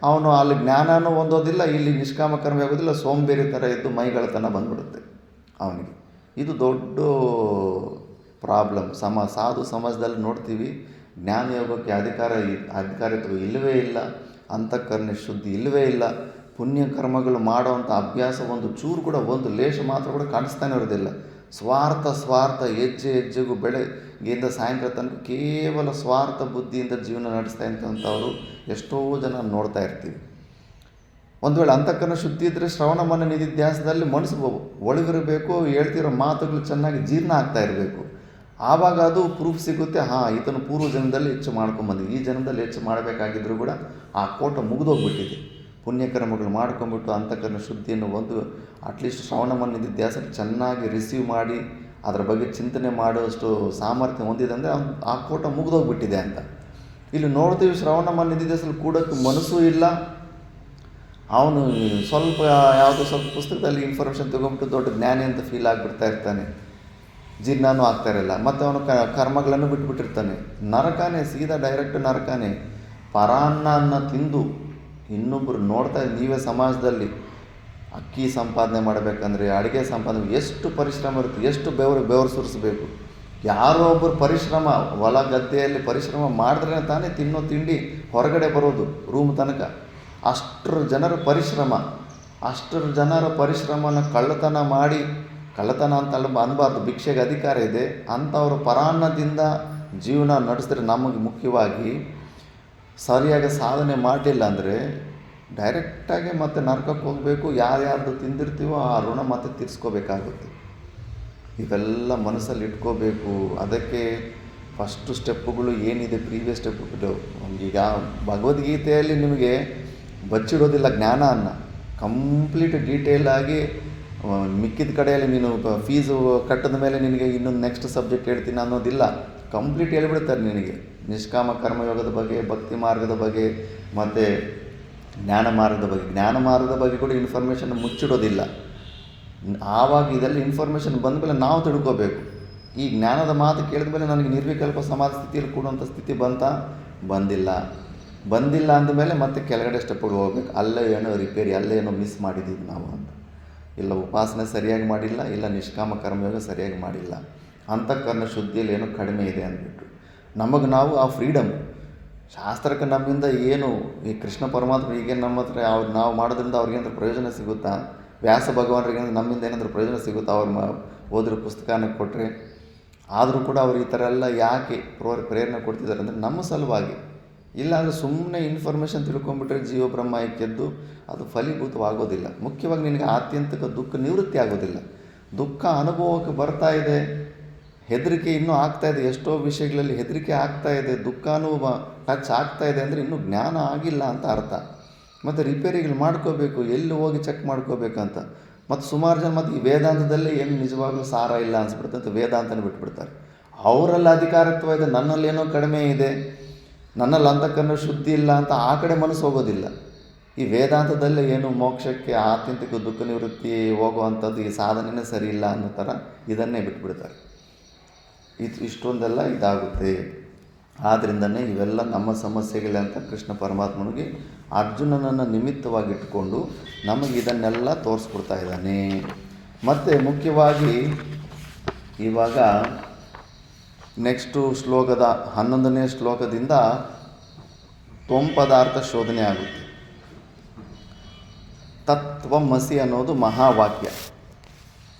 ಅವನು ಅಲ್ಲಿ ಜ್ಞಾನನೂ ಹೊಂದೋದಿಲ್ಲ, ಇಲ್ಲಿ ನಿಷ್ಕಾಮ ಕರ್ಮಯೋಗೋದಿಲ್ಲ, ಸೋಂಬೇರಿ ಥರ ಇದ್ದು ಮೈಗಳತನ ಬಂದ್ಬಿಡುತ್ತೆ ಅವನಿಗೆ. ಇದು ದೊಡ್ಡ ಪ್ರಾಬ್ಲಮ್. ಸಾಧು ಸಮಾಜದಲ್ಲಿ ನೋಡ್ತೀವಿ, ಜ್ಞಾನಯೋಗಕ್ಕೆ ಅಧಿಕಾರಿತ್ವ ಇಲ್ಲವೇ ಇಲ್ಲ, ಅಂತಃಕರಣ ಶುದ್ಧಿ ಇಲ್ಲವೇ ಇಲ್ಲ. ಪುಣ್ಯ ಕರ್ಮಗಳು ಮಾಡೋವಂಥ ಅಭ್ಯಾಸ ಒಂದು ಚೂರು ಕೂಡ, ಒಂದು ಲೇಷ ಮಾತ್ರ ಕೂಡ ಕಾಣಿಸ್ತಾನೆ ಇರೋದಿಲ್ಲ. ಸ್ವಾರ್ಥ ಹೆಜ್ಜೆಗೂ ಬೆಳಗ್ಗೆಯಿಂದ ಸಾಯಂಕಾಲ ತನಕ ಕೇವಲ ಸ್ವಾರ್ಥ ಬುದ್ಧಿಯಿಂದ ಜೀವನ ನಡೆಸ್ತಾ ಇದ್ದಂಥವ್ರು ಎಷ್ಟೋ ಜನ ನೋಡ್ತಾ ಇರ್ತೀವಿ. ಒಂದು ವೇಳೆ ಅಂತಃಕರಣ ಶುದ್ಧಿ ಇದ್ದರೆ ಶ್ರವಣ ಮನನ ನಿಧಿಧ್ಯಾಸದಲ್ಲಿ ಮನಸ್ಸು ಒಳಗಿರಬೇಕು, ಹೇಳ್ತಿರೋ ಮಾತುಗಳು ಚೆನ್ನಾಗಿ ಜೀರ್ಣ ಆಗ್ತಾ ಇರಬೇಕು. ಆವಾಗ ಅದು ಪ್ರೂಫ್ ಸಿಗುತ್ತೆ, ಈತನು ಪೂರ್ವ ಜನ್ಮದಲ್ಲಿ ಹೆಚ್ಚು ಮಾಡ್ಕೊಂಬಂದಿದೆ, ಈ ಜನ್ಮದಲ್ಲಿ ಹೆಚ್ಚು ಮಾಡಬೇಕಾಗಿದ್ದರೂ ಕೂಡ ಆ ಕೋಟ ಮುಗಿದೋಗ್ಬಿಟ್ಟಿದೆ. ಪುಣ್ಯಕರ್ಮಗಳು ಮಾಡ್ಕೊಂಬಿಟ್ಟು ಅಂತಃಕರಣ ಶುದ್ಧಿಯನ್ನು ಒಂದು ಅಟ್ಲೀಸ್ಟ್ ಶ್ರವಣ ಮನನ ನಿಧಿಧ್ಯಾಸ ಚೆನ್ನಾಗಿ ರಿಸೀವ್ ಮಾಡಿ ಅದರ ಬಗ್ಗೆ ಚಿಂತನೆ ಮಾಡೋಷ್ಟು ಸಾಮರ್ಥ್ಯ ಹೊಂದಿದೆ ಅಂದರೆ ಆ ಕೋಟ ಮುಗಿದೋಗ್ಬಿಟ್ಟಿದೆ ಅಂತ. ಇಲ್ಲಿ ನೋಡ್ತೀವಿ, ಶ್ರವಣ ಮನನ ನಿಧಿಧ್ಯಾಸದಲ್ಲಿ ಕೂಡೋಕ್ಕೆ ಮನಸ್ಸೂ ಇಲ್ಲ. ಅವನು ಯಾವುದೋ ಸ್ವಲ್ಪ ಪುಸ್ತಕದಲ್ಲಿ ಇನ್ಫಾರ್ಮೇಷನ್ ತೊಗೊಂಬಿಟ್ಟು ದೊಡ್ಡ ಜ್ಞಾನಿ ಅಂತ ಫೀಲ್ ಆಗಿಬಿಡ್ತಾ ಇರ್ತಾನೆ, ಜೀರ್ಣನೂ ಆಗ್ತಾ ಇರಲ್ಲ. ಮತ್ತು ಅವನು ಕರ್ಮಗಳನ್ನು ಬಿಟ್ಬಿಟ್ಟಿರ್ತಾನೆ. ನರಕನೇ, ಸೀದಾ ಡೈರೆಕ್ಟ್ ನರಕನೇ. ಪರಾನ್ನ ತಿಂದು ಇನ್ನೊಬ್ಬರು ನೋಡ್ತಾ ನೀವೇ ಸಮಾಜದಲ್ಲಿ ಅಕ್ಕಿ ಸಂಪಾದನೆ ಮಾಡಬೇಕಂದ್ರೆ, ಅಡುಗೆ ಸಂಪಾದನೆ ಎಷ್ಟು ಪರಿಶ್ರಮ ಇರುತ್ತೆ, ಎಷ್ಟು ಬೆವರು ಸುರಿಸಬೇಕು. ಯಾರೋ ಒಬ್ಬರು ಪರಿಶ್ರಮ ಹೊಲ ಗದ್ದೆಯಲ್ಲಿ ಪರಿಶ್ರಮ ಮಾಡಿದ್ರೆ ತಾನೇ ತಿನ್ನೋ ತಿಂಡಿ ಹೊರಗಡೆ ಬರೋದು ರೂಮ್ ತನಕ. ಅಷ್ಟರ ಜನರ ಪರಿಶ್ರಮನ ಕಳ್ಳತನ ಅಂತ ಅನ್ಬಾರ್ದು, ಭಿಕ್ಷೆಗೆ ಅಧಿಕಾರ ಇದೆ. ಅಂಥವ್ರ ಪರಾನ್ನದಿಂದ ಜೀವನ ನಡೆಸಿದ್ರೆ ನಮಗೆ ಮುಖ್ಯವಾಗಿ ಸರಿಯಾಗಿ ಸಾಧನೆ ಮಾಡಲಿಲ್ಲ ಅಂದರೆ ಡೈರೆಕ್ಟಾಗಿ ಮತ್ತೆ ನರಕಕ್ಕೆ ಹೋಗಬೇಕು. ಯಾರ್ಯಾರ್ದು ತಿಂದಿರ್ತೀವೋ ಆ ಋಣ ಮತ್ತೆ ತೀರಿಸ್ಕೋಬೇಕಾಗುತ್ತೆ. ಇವೆಲ್ಲ ಮನಸ್ಸಲ್ಲಿ ಇಟ್ಕೋಬೇಕು. ಅದಕ್ಕೆ ಫಸ್ಟು ಸ್ಟೆಪ್ಪುಗಳು ಏನಿದೆ, ಪ್ರೀವಿಯಸ್ ಸ್ಟೆಪ್ಪುಗಳು. ಈಗ ಭಗವದ್ಗೀತೆಯಲ್ಲಿ ನಿಮಗೆ ಬಚ್ಚಿಡೋದಿಲ್ಲ ಜ್ಞಾನ ಕಂಪ್ಲೀಟ್ ಡೀಟೇಲಾಗಿ. ಮಿಕ್ಕಿದ ಕಡೆಯಲ್ಲಿ ನೀನು ಫೀಸು ಕಟ್ಟಿದ ಮೇಲೆ ನಿನಗೆ ಇನ್ನೊಂದು ನೆಕ್ಸ್ಟ್ ಸಬ್ಜೆಕ್ಟ್ ಹೇಳ್ತೀನಿ ಅನ್ನೋದಿಲ್ಲ, ಕಂಪ್ಲೀಟ್ ಹೇಳ್ಬಿಡ್ತಾರೆ ನಿನಗೆ. ನಿಷ್ಕಾಮ ಕರ್ಮಯೋಗದ ಬಗ್ಗೆ, ಭಕ್ತಿ ಮಾರ್ಗದ ಬಗ್ಗೆ, ಮತ್ತು ಜ್ಞಾನ ಮಾರ್ಗದ ಬಗ್ಗೆ ಕೂಡ ಇನ್ಫಾರ್ಮೇಷನ್ ಮುಚ್ಚಿಡೋದಿಲ್ಲ. ಆವಾಗ ಇದೆಲ್ಲ ಇನ್ಫಾರ್ಮೇಷನ್ ಬಂದಮೇಲೆ ನಾವು ತಿಳ್ಕೋಬೇಕು. ಈ ಜ್ಞಾನದ ಮಾತು ಕೇಳಿದ ಮೇಲೆ ನನಗೆ ನಿರ್ವಿಕಲ್ಪ ಸಮಾಧ ಸ್ಥಿತಿಯಲ್ಲಿ ಕೂಡುವಂಥ ಸ್ಥಿತಿ ಬಂದಿಲ್ಲ. ಬಂದಿಲ್ಲ ಅಂದಮೇಲೆ ಮತ್ತೆ ಕೆಳಗಡೆ ಸ್ಟೆಪ್ಗಳು ಹೋಗ್ಬೇಕು, ಅಲ್ಲೇ ಏನೋ ರಿಪೇರಿ, ಅಲ್ಲೇ ಏನೋ ಮಿಸ್ ಮಾಡಿದ್ದೀವಿ ನಾವು ಅಂತ. ಇಲ್ಲ ಉಪಾಸನೆ ಸರಿಯಾಗಿ ಮಾಡಿಲ್ಲ, ಇಲ್ಲ ನಿಷ್ಕಾಮ ಕರ್ಮಯೋಗ ಸರಿಯಾಗಿ ಮಾಡಿಲ್ಲ, ಅಂತಃಕರಣ ಶುದ್ಧಿಯಲ್ಲಿ ಏನೋ ಕಡಿಮೆ ಇದೆ ಅಂದ್ಬಿಟ್ಟು ನಮಗೆ ನಾವು ಆ ಫ್ರೀಡಮ್ ಶಾಸ್ತ್ರಕ್ಕೆ ನಮ್ಮಿಂದ ಏನು ಈ ಕೃಷ್ಣ ಪರಮಾತ್ಮ ಹೀಗೆ ನಮ್ಮ ಹತ್ರ ನಾವು ಮಾಡೋದ್ರಿಂದ ಅವ್ರಿಗೇನಾದ್ರೂ ಪ್ರಯೋಜನ ಸಿಗುತ್ತಾ? ವ್ಯಾಸ ಭಗವಾನರಿಗೆ ನಮ್ಮಿಂದ ಏನಾದರೂ ಪ್ರಯೋಜನ ಸಿಗುತ್ತಾ? ಅವ್ರು ಓದಿರೋ ಪುಸ್ತಕನ ಕೊಟ್ಟರೆ. ಆದರೂ ಕೂಡ ಅವ್ರು ಈ ಥರ ಎಲ್ಲ ಯಾಕೆ ಪ್ರೇರಣೆ ಕೊಡ್ತಿದ್ದಾರೆ ಅಂದರೆ ನಮ್ಮ ಸಲುವಾಗಿ. ಇಲ್ಲಾಂದರೆ ಸುಮ್ಮನೆ ಇನ್ಫಾರ್ಮೇಷನ್ ತಿಳ್ಕೊಂಬಿಟ್ರೆ ಜೀವ ಬ್ರಹ್ಮ ಐಕ್ಯದ್ದು ಅದು ಫಲೀಭೂತವಾಗೋದಿಲ್ಲ. ಮುಖ್ಯವಾಗಿ ನಿನಗೆ ಆತ್ಯಂತಿಕ ದುಃಖ ನಿವೃತ್ತಿ ಆಗೋದಿಲ್ಲ. ದುಃಖ ಅನುಭವಕ್ಕೆ ಬರ್ತಾ ಇದೆ, ಹೆದರಿಕೆ ಇನ್ನೂ ಆಗ್ತಾಯಿದೆ, ಎಷ್ಟೋ ವಿಷಯಗಳಲ್ಲಿ ಹೆದರಿಕೆ ಆಗ್ತಾಯಿದೆ, ದುಃಖನೂ ಟಚ್ ಆಗ್ತಾಯಿದೆ ಅಂದರೆ ಇನ್ನೂ ಜ್ಞಾನ ಆಗಿಲ್ಲ ಅಂತ ಅರ್ಥ. ಮತ್ತು ರಿಪೇರಿಗಳು ಮಾಡ್ಕೋಬೇಕು, ಎಲ್ಲಿ ಹೋಗಿ ಚೆಕ್ ಮಾಡ್ಕೋಬೇಕಂತ. ಮತ್ತು ಸುಮಾರು ಜನ ಮತ್ತು ಈ ವೇದಾಂತದಲ್ಲೇ ಏನು ನಿಜವಾಗ್ಲೂ ಸಾರ ಇಲ್ಲ ಅನಿಸ್ಬಿಡುತ್ತೆ ಅಂತ ವೇದಾಂತನೇ ಬಿಟ್ಬಿಡ್ತಾರೆ. ಅವರಲ್ಲಿ ಅಧಿಕಾರತ್ವ ಇದೆ, ನನ್ನಲ್ಲೇನೋ ಕಡಿಮೆ ಇದೆ, ನನ್ನಲ್ಲಿ ಅಂತಃಕರಣ ಶುದ್ಧಿ ಇಲ್ಲ ಅಂತ ಆ ಕಡೆ ಮನಸ್ಸು ಹೋಗೋದಿಲ್ಲ. ಈ ವೇದಾಂತದಲ್ಲೇ ಏನು ಮೋಕ್ಷಕ್ಕೆ ಆತ್ಯಂತಿಕ ದುಃಖ ನಿವೃತ್ತಿ ಹೋಗುವಂಥದ್ದು ಈ ಸಾಧನೆಯೇ ಸರಿ ಇಲ್ಲ ಅನ್ನೋ ಥರ ಇದನ್ನೇ ಬಿಟ್ಬಿಡ್ತಾರೆ. ಇಷ್ಟೊಂದೆಲ್ಲ ಇದಾಗುತ್ತೆ. ಆದ್ದರಿಂದನೇ ಇವೆಲ್ಲ ನಮ್ಮ ಸಮಸ್ಯೆಗಳೇ ಅಂತ ಕೃಷ್ಣ ಪರಮಾತ್ಮನಿಗೆ ಅರ್ಜುನನನ್ನು ನಿಮಿತ್ತವಾಗಿಟ್ಟುಕೊಂಡು ನಮಗೆ ಇದನ್ನೆಲ್ಲ ತೋರಿಸ್ಕೊಡ್ತಾ ಇದ್ದಾನೆ. ಮತ್ತು ಮುಖ್ಯವಾಗಿ ಇವಾಗ ನೆಕ್ಸ್ಟು ಶ್ಲೋಕದ 11ನೇ ಶ್ಲೋಕದಿಂದ ತ್ವಂ-ಪದಾರ್ಥ ಶೋಧನೆ ಆಗುತ್ತೆ. ತತ್ವಮಸಿ ಅನ್ನೋದು ಮಹಾವಾಕ್ಯ.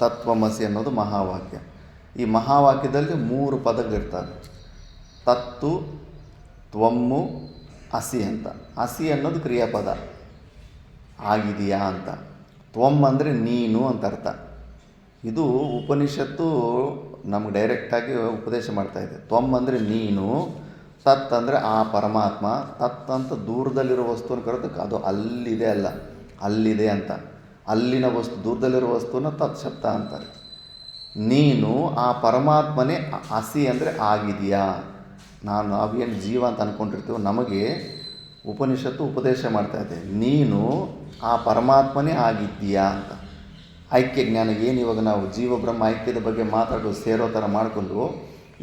ತತ್ವಮಸಿ ಅನ್ನೋದು ಮಹಾವಾಕ್ಯ. ಈ ಮಹಾವಾಕ್ಯದಲ್ಲಿ 3 ಪದಗಳಿರ್ತವೆ. ತತ್ತು, ತ್ವಮ್ಮು, ಅಸಿ ಅಂತ. ಅಸಿ ಅನ್ನೋದು ಕ್ರಿಯಾಪದ, ಆಗಿದೆಯಾ ಅಂತ. ತ್ವಮ್ ಅಂದರೆ ನೀನು ಅಂತ ಅರ್ಥ. ಇದು ಉಪನಿಷತ್ತು ನಮ್ಗೆ ಡೈರೆಕ್ಟಾಗಿ ಉಪದೇಶ ಮಾಡ್ತಾಯಿದೆ. ತ್ವಮ್ ಅಂದರೆ ನೀನು, ತತ್ ಅಂದರೆ ಆ ಪರಮಾತ್ಮ. ತತ್ ಅಂತ ದೂರದಲ್ಲಿರೋ ವಸ್ತುವನ್ನು ಕರೆದು ಅದು ಅಲ್ಲಿದೆ ಅಲ್ಲ, ಅಲ್ಲಿದೆ ಅಂತ. ಅಲ್ಲಿನ ವಸ್ತು, ದೂರದಲ್ಲಿರೋ ವಸ್ತುವನ್ನು ತತ್ ಶಬ್ದ ಅಂತಾರೆ. ನೀನು ಆ ಪರಮಾತ್ಮನೇ. ಅಸಿ ಅಂದರೆ ಆಗಿದೆಯಾ. ನಾವೇನು ಜೀವ ಅಂತ ಅಂದ್ಕೊಂಡಿರ್ತೀವೋ ನಮಗೆ ಉಪನಿಷತ್ತು ಉಪದೇಶ ಮಾಡ್ತಾಯಿದೆ, ನೀನು ಆ ಪರಮಾತ್ಮನೇ ಆಗಿದ್ದೀಯಾ ಅಂತ. ಐಕ್ಯ ಜ್ಞಾನ ಏನು ಇವಾಗ ನಾವು ಜೀವ ಬ್ರಹ್ಮ ಐಕ್ಯದ ಬಗ್ಗೆ ಮಾತಾಡೋದು ಸೇರೋ ಥರ ಮಾಡಿಕೊಂಡು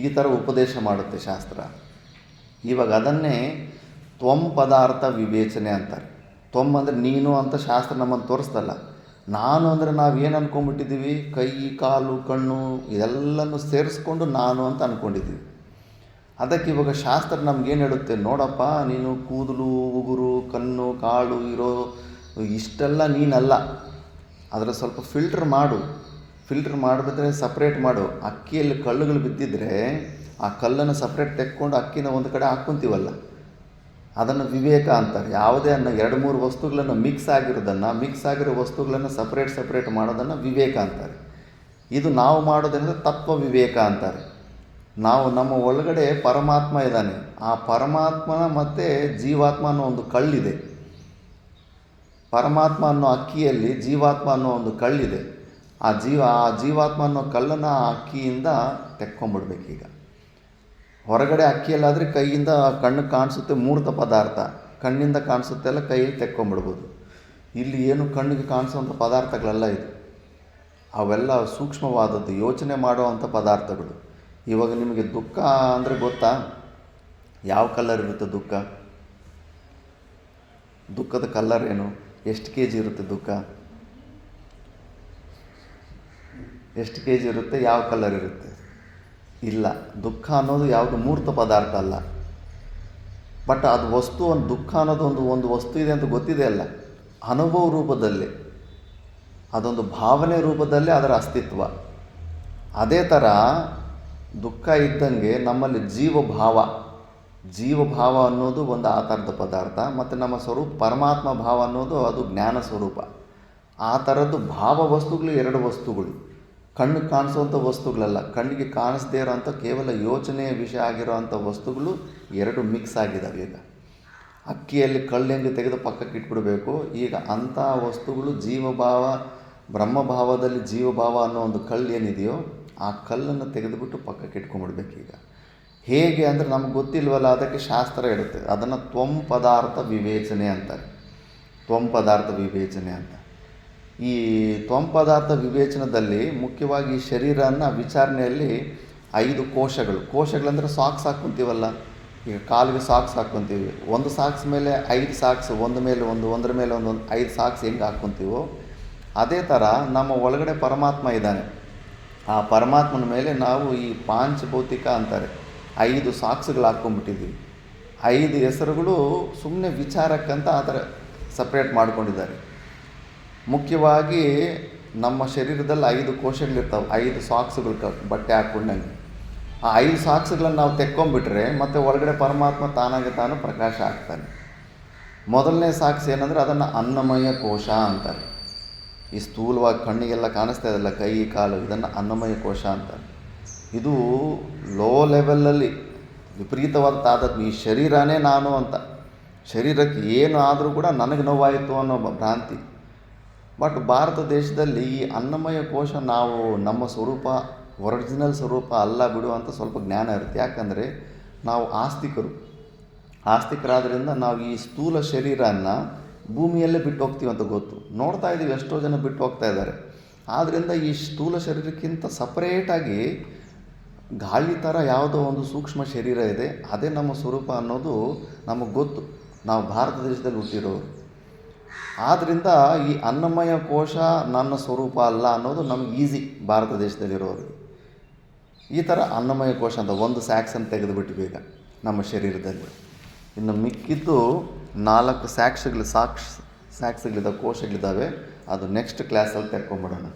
ಈ ಥರ ಉಪದೇಶ ಮಾಡುತ್ತೆ ಶಾಸ್ತ್ರ. ಇವಾಗ ಅದನ್ನೇ ತ್ವಂ ಪದಾರ್ಥ ವಿವೇಚನೆ ಅಂತಾರೆ. ತ್ವಮ್ ಅಂದರೆ ನೀನು ಅಂತ ಶಾಸ್ತ್ರ ನಮ್ಮನ್ನು ತೋರಿಸ್ತಲ್ಲ. ನಾನು ಅಂದರೆ ನಾವು ಏನು ಅಂದ್ಕೊಂಡ್ಬಿಟ್ಟಿದ್ದೀವಿ, ಕೈ, ಕಾಲು, ಕಣ್ಣು ಇದೆಲ್ಲನೂ ಸೇರಿಸ್ಕೊಂಡು ನಾನು ಅಂತ ಅಂದ್ಕೊಂಡಿದ್ದೀವಿ. ಅದಕ್ಕೆ ಇವಾಗ ಶಾಸ್ತ್ರ ನಮಗೇನು ಹೇಳುತ್ತೆ, ನೋಡಪ್ಪ ನೀನು ಕೂದಲು, ಉಗುರು, ಕಣ್ಣು, ಕಾಳು ಇರೋ ಇಷ್ಟೆಲ್ಲ ನೀನಲ್ಲ. ಅದರ ಸ್ವಲ್ಪ ಫಿಲ್ಟ್ರ್ ಮಾಡು. ಫಿಲ್ಟ್ರ್ ಮಾಡಿದ್ರೆ ಸಪ್ರೇಟ್ ಮಾಡು. ಅಕ್ಕಿಯಲ್ಲಿ ಕಲ್ಲುಗಳು ಬಿದ್ದಿದ್ರೆ ಆ ಕಲ್ಲನ್ನು ಸಪ್ರೇಟ್ ತೆಕ್ಕೊಂಡು ಅಕ್ಕಿನ ಒಂದು ಕಡೆ ಹಾಕ್ಕೊಂತೀವಲ್ಲ, ಅದನ್ನು ವಿವೇಕ ಅಂತಾರೆ. ಯಾವುದೇ 2-3 ವಸ್ತುಗಳನ್ನು ಮಿಕ್ಸ್ ಆಗಿರೋ ವಸ್ತುಗಳನ್ನು ಸಪ್ರೇಟ್ ಮಾಡೋದನ್ನು ವಿವೇಕ ಅಂತಾರೆ. ಇದು ನಾವು ಮಾಡೋದಂದರೆ ತತ್ವ ವಿವೇಕ ಅಂತಾರೆ. ನಾವು ನಮ್ಮ ಒಳಗಡೆ ಪರಮಾತ್ಮ ಇದ್ದಾನೆ, ಆ ಪರಮಾತ್ಮನ ಮತ್ತು ಜೀವಾತ್ಮ ಅನ್ನೋ ಒಂದು ಕಳ್ಳಿದೆ. ಪರಮಾತ್ಮ ಅನ್ನೋ ಅಕ್ಕಿಯಲ್ಲಿ ಜೀವಾತ್ಮ ಅನ್ನೋ ಒಂದು ಕಳ್ಳಿದೆ. ಆ ಜೀವಾತ್ಮ ಅನ್ನೋ ಕಲ್ಲನ್ನು ಆ ಅಕ್ಕಿಯಿಂದ ತೆಕ್ಕೊಂಬಿಡ್ಬೇಕೀಗ. ಹೊರಗಡೆ ಅಕ್ಕಿಯಲ್ಲಾದರೆ ಕೈಯಿಂದ ಕಣ್ಣಿಗೆ ಕಾಣಿಸುತ್ತೆ ಮೂರ್ತ ಪದಾರ್ಥ, ಕಣ್ಣಿಂದ ಕಾಣಿಸುತ್ತೆಲ್ಲ ಕೈಯಲ್ಲಿ ತೆಕ್ಕೊಂಬಿಡ್ಬೋದು. ಇಲ್ಲಿ ಏನು ಕಣ್ಣಿಗೆ ಕಾಣಿಸುವಂಥ ಪದಾರ್ಥಗಳೆಲ್ಲ ಇದು, ಅವೆಲ್ಲ ಸೂಕ್ಷ್ಮವಾದದ್ದು, ಯೋಚನೆ ಮಾಡುವಂಥ ಪದಾರ್ಥಗಳು. ಇವಾಗ ನಿಮಗೆ ದುಃಖ ಅಂದರೆ ಗೊತ್ತಾ? ಯಾವ ಕಲರ್ ಇರುತ್ತೆ ದುಃಖ? ದುಃಖದ ಕಲರ್ ಏನು? ಎಷ್ಟು kg ಇರುತ್ತೆ ದುಃಖ? ಎಷ್ಟು kg ಇರುತ್ತೆ? ಯಾವ ಕಲರ್ ಇರುತ್ತೆ? ಇಲ್ಲ. ದುಃಖ ಅನ್ನೋದು ಯಾವುದು ಮೂರ್ತ ಪದಾರ್ಥ ಅಲ್ಲ. ಬಟ್ ಅದು ವಸ್ತು, ಒಂದು ದುಃಖ ಅನ್ನೋದು ಒಂದು ವಸ್ತು ಇದೆ ಅಂತ ಗೊತ್ತಿದೆ ಅಲ್ಲ, ಅನುಭವ ರೂಪದಲ್ಲಿ, ಅದೊಂದು ಭಾವನೆ ರೂಪದಲ್ಲೇ ಅದರ ಅಸ್ತಿತ್ವ. ಅದೇ ಥರ ದುಃಖ ಇದ್ದಂಗೆ ನಮ್ಮಲ್ಲಿ ಜೀವಭಾವ ಅನ್ನೋದು ಒಂದು ಆ ಥರದ ಪದಾರ್ಥ. ಮತ್ತು ನಮ್ಮ ಸ್ವರೂಪ ಪರಮಾತ್ಮ ಭಾವ ಅನ್ನೋದು ಅದು ಜ್ಞಾನ ಸ್ವರೂಪ. ಆ ಥರದ್ದು ಭಾವ ವಸ್ತುಗಳು 2 ವಸ್ತುಗಳು. ಕಣ್ಣಿಗೆ ಕಾಣಿಸುವಂಥ ವಸ್ತುಗಳಲ್ಲ, ಕಣ್ಣಿಗೆ ಕಾಣಿಸ್ದೇ ಇರೋವಂಥ ಕೇವಲ ಯೋಚನೆಯ ವಿಷಯ ಆಗಿರೋವಂಥ ವಸ್ತುಗಳು 2 ಮಿಕ್ಸ್ ಆಗಿದ್ದಾವೆ. ಈಗ ಅಕ್ಕಿಯಲ್ಲಿ ಕಳ್ಳು ಹೆಂಗೆ ತೆಗೆದು ಪಕ್ಕಕ್ಕೆ ಇಟ್ಬಿಡಬೇಕು, ಈಗ ಅಂಥ ವಸ್ತುಗಳು ಜೀವಭಾವ, ಬ್ರಹ್ಮಭಾವದಲ್ಲಿ ಜೀವಭಾವ ಅನ್ನೋ ಒಂದು ಕಲ್ಲು ಏನಿದೆಯೋ ಆ ಕಲ್ಲನ್ನು ತೆಗೆದುಬಿಟ್ಟು ಪಕ್ಕಕ್ಕೆ ಇಟ್ಕೊಂಡ್ಬಿಡ್ಬೇಕೀಗ. ಹೇಗೆ ಅಂದರೆ ನಮ್ಗೆ ಗೊತ್ತಿಲ್ವಲ್ಲ, ಅದಕ್ಕೆ ಶಾಸ್ತ್ರ ಹೇಳುತ್ತೆ. ಅದನ್ನು ತ್ವಂ ಪದಾರ್ಥ ವಿವೇಚನೆ ಅಂತಾರೆ. ತ್ವಂ ಪದಾರ್ಥ ವಿವೇಚನೆ ಅಂತ. ಈ ತ್ವಂ ಪದಾರ್ಥ ವಿವೇಚನದಲ್ಲಿ ಮುಖ್ಯವಾಗಿ ಶರೀರನ ವಿಚಾರಣೆಯಲ್ಲಿ 5 ಕೋಶಗಳಂದರೆ ಸಾಕ್ಸ್ ಹಾಕ್ಕೊಂತೀವಲ್ಲ, ಈಗ ಕಾಲಿಗೆ ಸಾಕ್ಸ್ ಹಾಕ್ಕೊತೀವಿ, ಒಂದು ಸಾಕ್ಸ್ ಮೇಲೆ 5 ಸಾಕ್ಸ್, ಒಂದ್ರ ಮೇಲೆ ಒಂದು 5 ಸಾಕ್ಸ್ ಹೆಂಗೆ ಹಾಕ್ಕೊತೀವೋ ಅದೇ ಥರ ನಮ್ಮ ಒಳಗಡೆ ಪರಮಾತ್ಮ ಇದ್ದಾನೆ. ಆ ಪರಮಾತ್ಮನ ಮೇಲೆ ನಾವು ಈ ಪಾಂಚಭೌತಿಕ ಅಂತಾರೆ 5 ಸಾಕ್ಸ್ಗಳು ಹಾಕ್ಕೊಂಡ್ಬಿಟ್ಟಿದ್ವಿ. 5 ಹೆಸರುಗಳು ಸುಮ್ಮನೆ ವಿಚಾರಕ್ಕಂತ ಆ ಥರ ಸಪ್ರೇಟ್ ಮಾಡ್ಕೊಂಡಿದ್ದಾರೆ. ಮುಖ್ಯವಾಗಿ ನಮ್ಮ ಶರೀರದಲ್ಲಿ 5 ಕೋಶಗಳಿರ್ತಾವೆ, 5 ಸಾಕ್ಸ್ಗಳು ಬಟ್ಟೆ ಹಾಕ್ಕೊಂಡಂಗೆ. ಆ 5 ಸಾಕ್ಸ್ಗಳನ್ನು ನಾವು ತೆಕ್ಕೊಂಬಿಟ್ರೆ ಮತ್ತು ಒಳಗಡೆ ಪರಮಾತ್ಮ ತಾನಾಗೆ ತಾನು ಪ್ರಕಾಶ ಆಗ್ತಾನೆ. ಮೊದಲನೇ ಸಾಕ್ಸ್ ಏನಂದರೆ ಅದನ್ನು ಅನ್ನಮಯ ಕೋಶ ಅಂತಾರೆ. ಈ ಸ್ಥೂಲವಾಗಿ ಕಣ್ಣಿಗೆಲ್ಲ ಕಾಣಿಸ್ತಾ ಇದೆಲ್ಲ ಕೈ ಕಾಲು, ಇದನ್ನು ಅನ್ನಮಯ ಕೋಶ ಅಂತಾರೆ. ಇದು ಲೋ ಲೆವೆಲಲ್ಲಿ ವಿಪರೀತವಾದ ತಾದಾತ್ಮ್ಯ. ಈ ಶರೀರನೇ ನಾನು ಅಂತ, ಶರೀರಕ್ಕೆ ಏನು ಆದರೂ ಕೂಡ ನನಗೆ ನೋವಾಯಿತು ಅನ್ನೋ ಭ್ರಾಂತಿ. ಬಟ್ ಭಾರತ ದೇಶದಲ್ಲಿ ಈ ಅನ್ನಮಯ ಕೋಶ ನಾವು ನಮ್ಮ ಸ್ವರೂಪ ಒರಿಜಿನಲ್ ಸ್ವರೂಪ ಅಲ್ಲ ಬಿಡು ಅಂತ ಸ್ವಲ್ಪ ಜ್ಞಾನ ಇರುತ್ತೆ. ಯಾಕಂದರೆ ನಾವು ಆಸ್ತಿಕರಾದ್ದರಿಂದ ನಾವು ಈ ಸ್ಥೂಲ ಶರೀರನ ಭೂಮಿಯಲ್ಲೇ ಬಿಟ್ಟು ಹೋಗ್ತೀವಿ ಅಂತ ಗೊತ್ತು. ನೋಡ್ತಾ ಇದ್ದೀವಿ ಎಷ್ಟೋ ಜನ ಬಿಟ್ಟು ಹೋಗ್ತಾ ಇದ್ದಾರೆ. ಆದ್ದರಿಂದ ಈ ಸ್ಥೂಲ ಶರೀರಕ್ಕಿಂತ ಸಪ್ರೇಟಾಗಿ ಗಾಳಿ ಥರ ಯಾವುದೋ ಒಂದು ಸೂಕ್ಷ್ಮ ಶರೀರ ಇದೆ, ಅದೇ ನಮ್ಮ ಸ್ವರೂಪ ಅನ್ನೋದು ನಮಗೆ ಗೊತ್ತು. ನಾವು ಭಾರತ ದೇಶದಲ್ಲಿ ಹುಟ್ಟಿರೋರು. ಆದ್ದರಿಂದ ಈ ಅನ್ನಮಯ ಕೋಶ ನನ್ನ ಸ್ವರೂಪ ಅಲ್ಲ ಅನ್ನೋದು ನಮ್ಗೆ ಈಸಿ ಭಾರತ ದೇಶದಲ್ಲಿರೋರು. ಈ ಥರ ಅನ್ನಮಯ ಕೋಶ ಅಂತ ಒಂದು ಸ್ಯಾಕ್ಸನ್ನು ತೆಗೆದುಬಿಟ್ವಿ ಈಗ ನಮ್ಮ ಶರೀರದಲ್ಲಿ. ಇನ್ನು ಮಿಕ್ಕಿದ್ದು 4 ಸ್ಯಾಕ್ಸ್ಗಳಿದ್ದಾವೆ, ಕೋಶಗಳಿದ್ದಾವೆ. ಅದು ನೆಕ್ಸ್ಟ್ ಕ್ಲಾಸಲ್ಲಿ ತೆಕ್ಕೊಂಬಿಡೋಣ.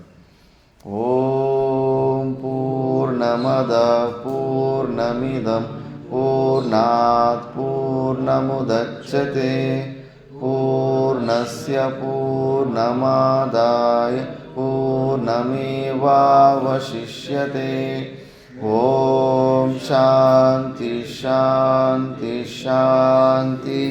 ಓಂ ಪೂರ್ಣಮದ ಪೂರ್ಣಮಿದಂ ಪೂರ್ಣಾತ್ ಪೂರ್ಣಮುದಚ್ಯತೆ ಪೂರ್ಣಸ್ಯ ಪೂರ್ಣಮಾದಾಯ ಪೂರ್ಣಮೇವಾವಶಿಷ್ಯತೆ. ಓಂ ಶಾಂತಿ ಶಾಂತಿ ಶಾಂತಿ.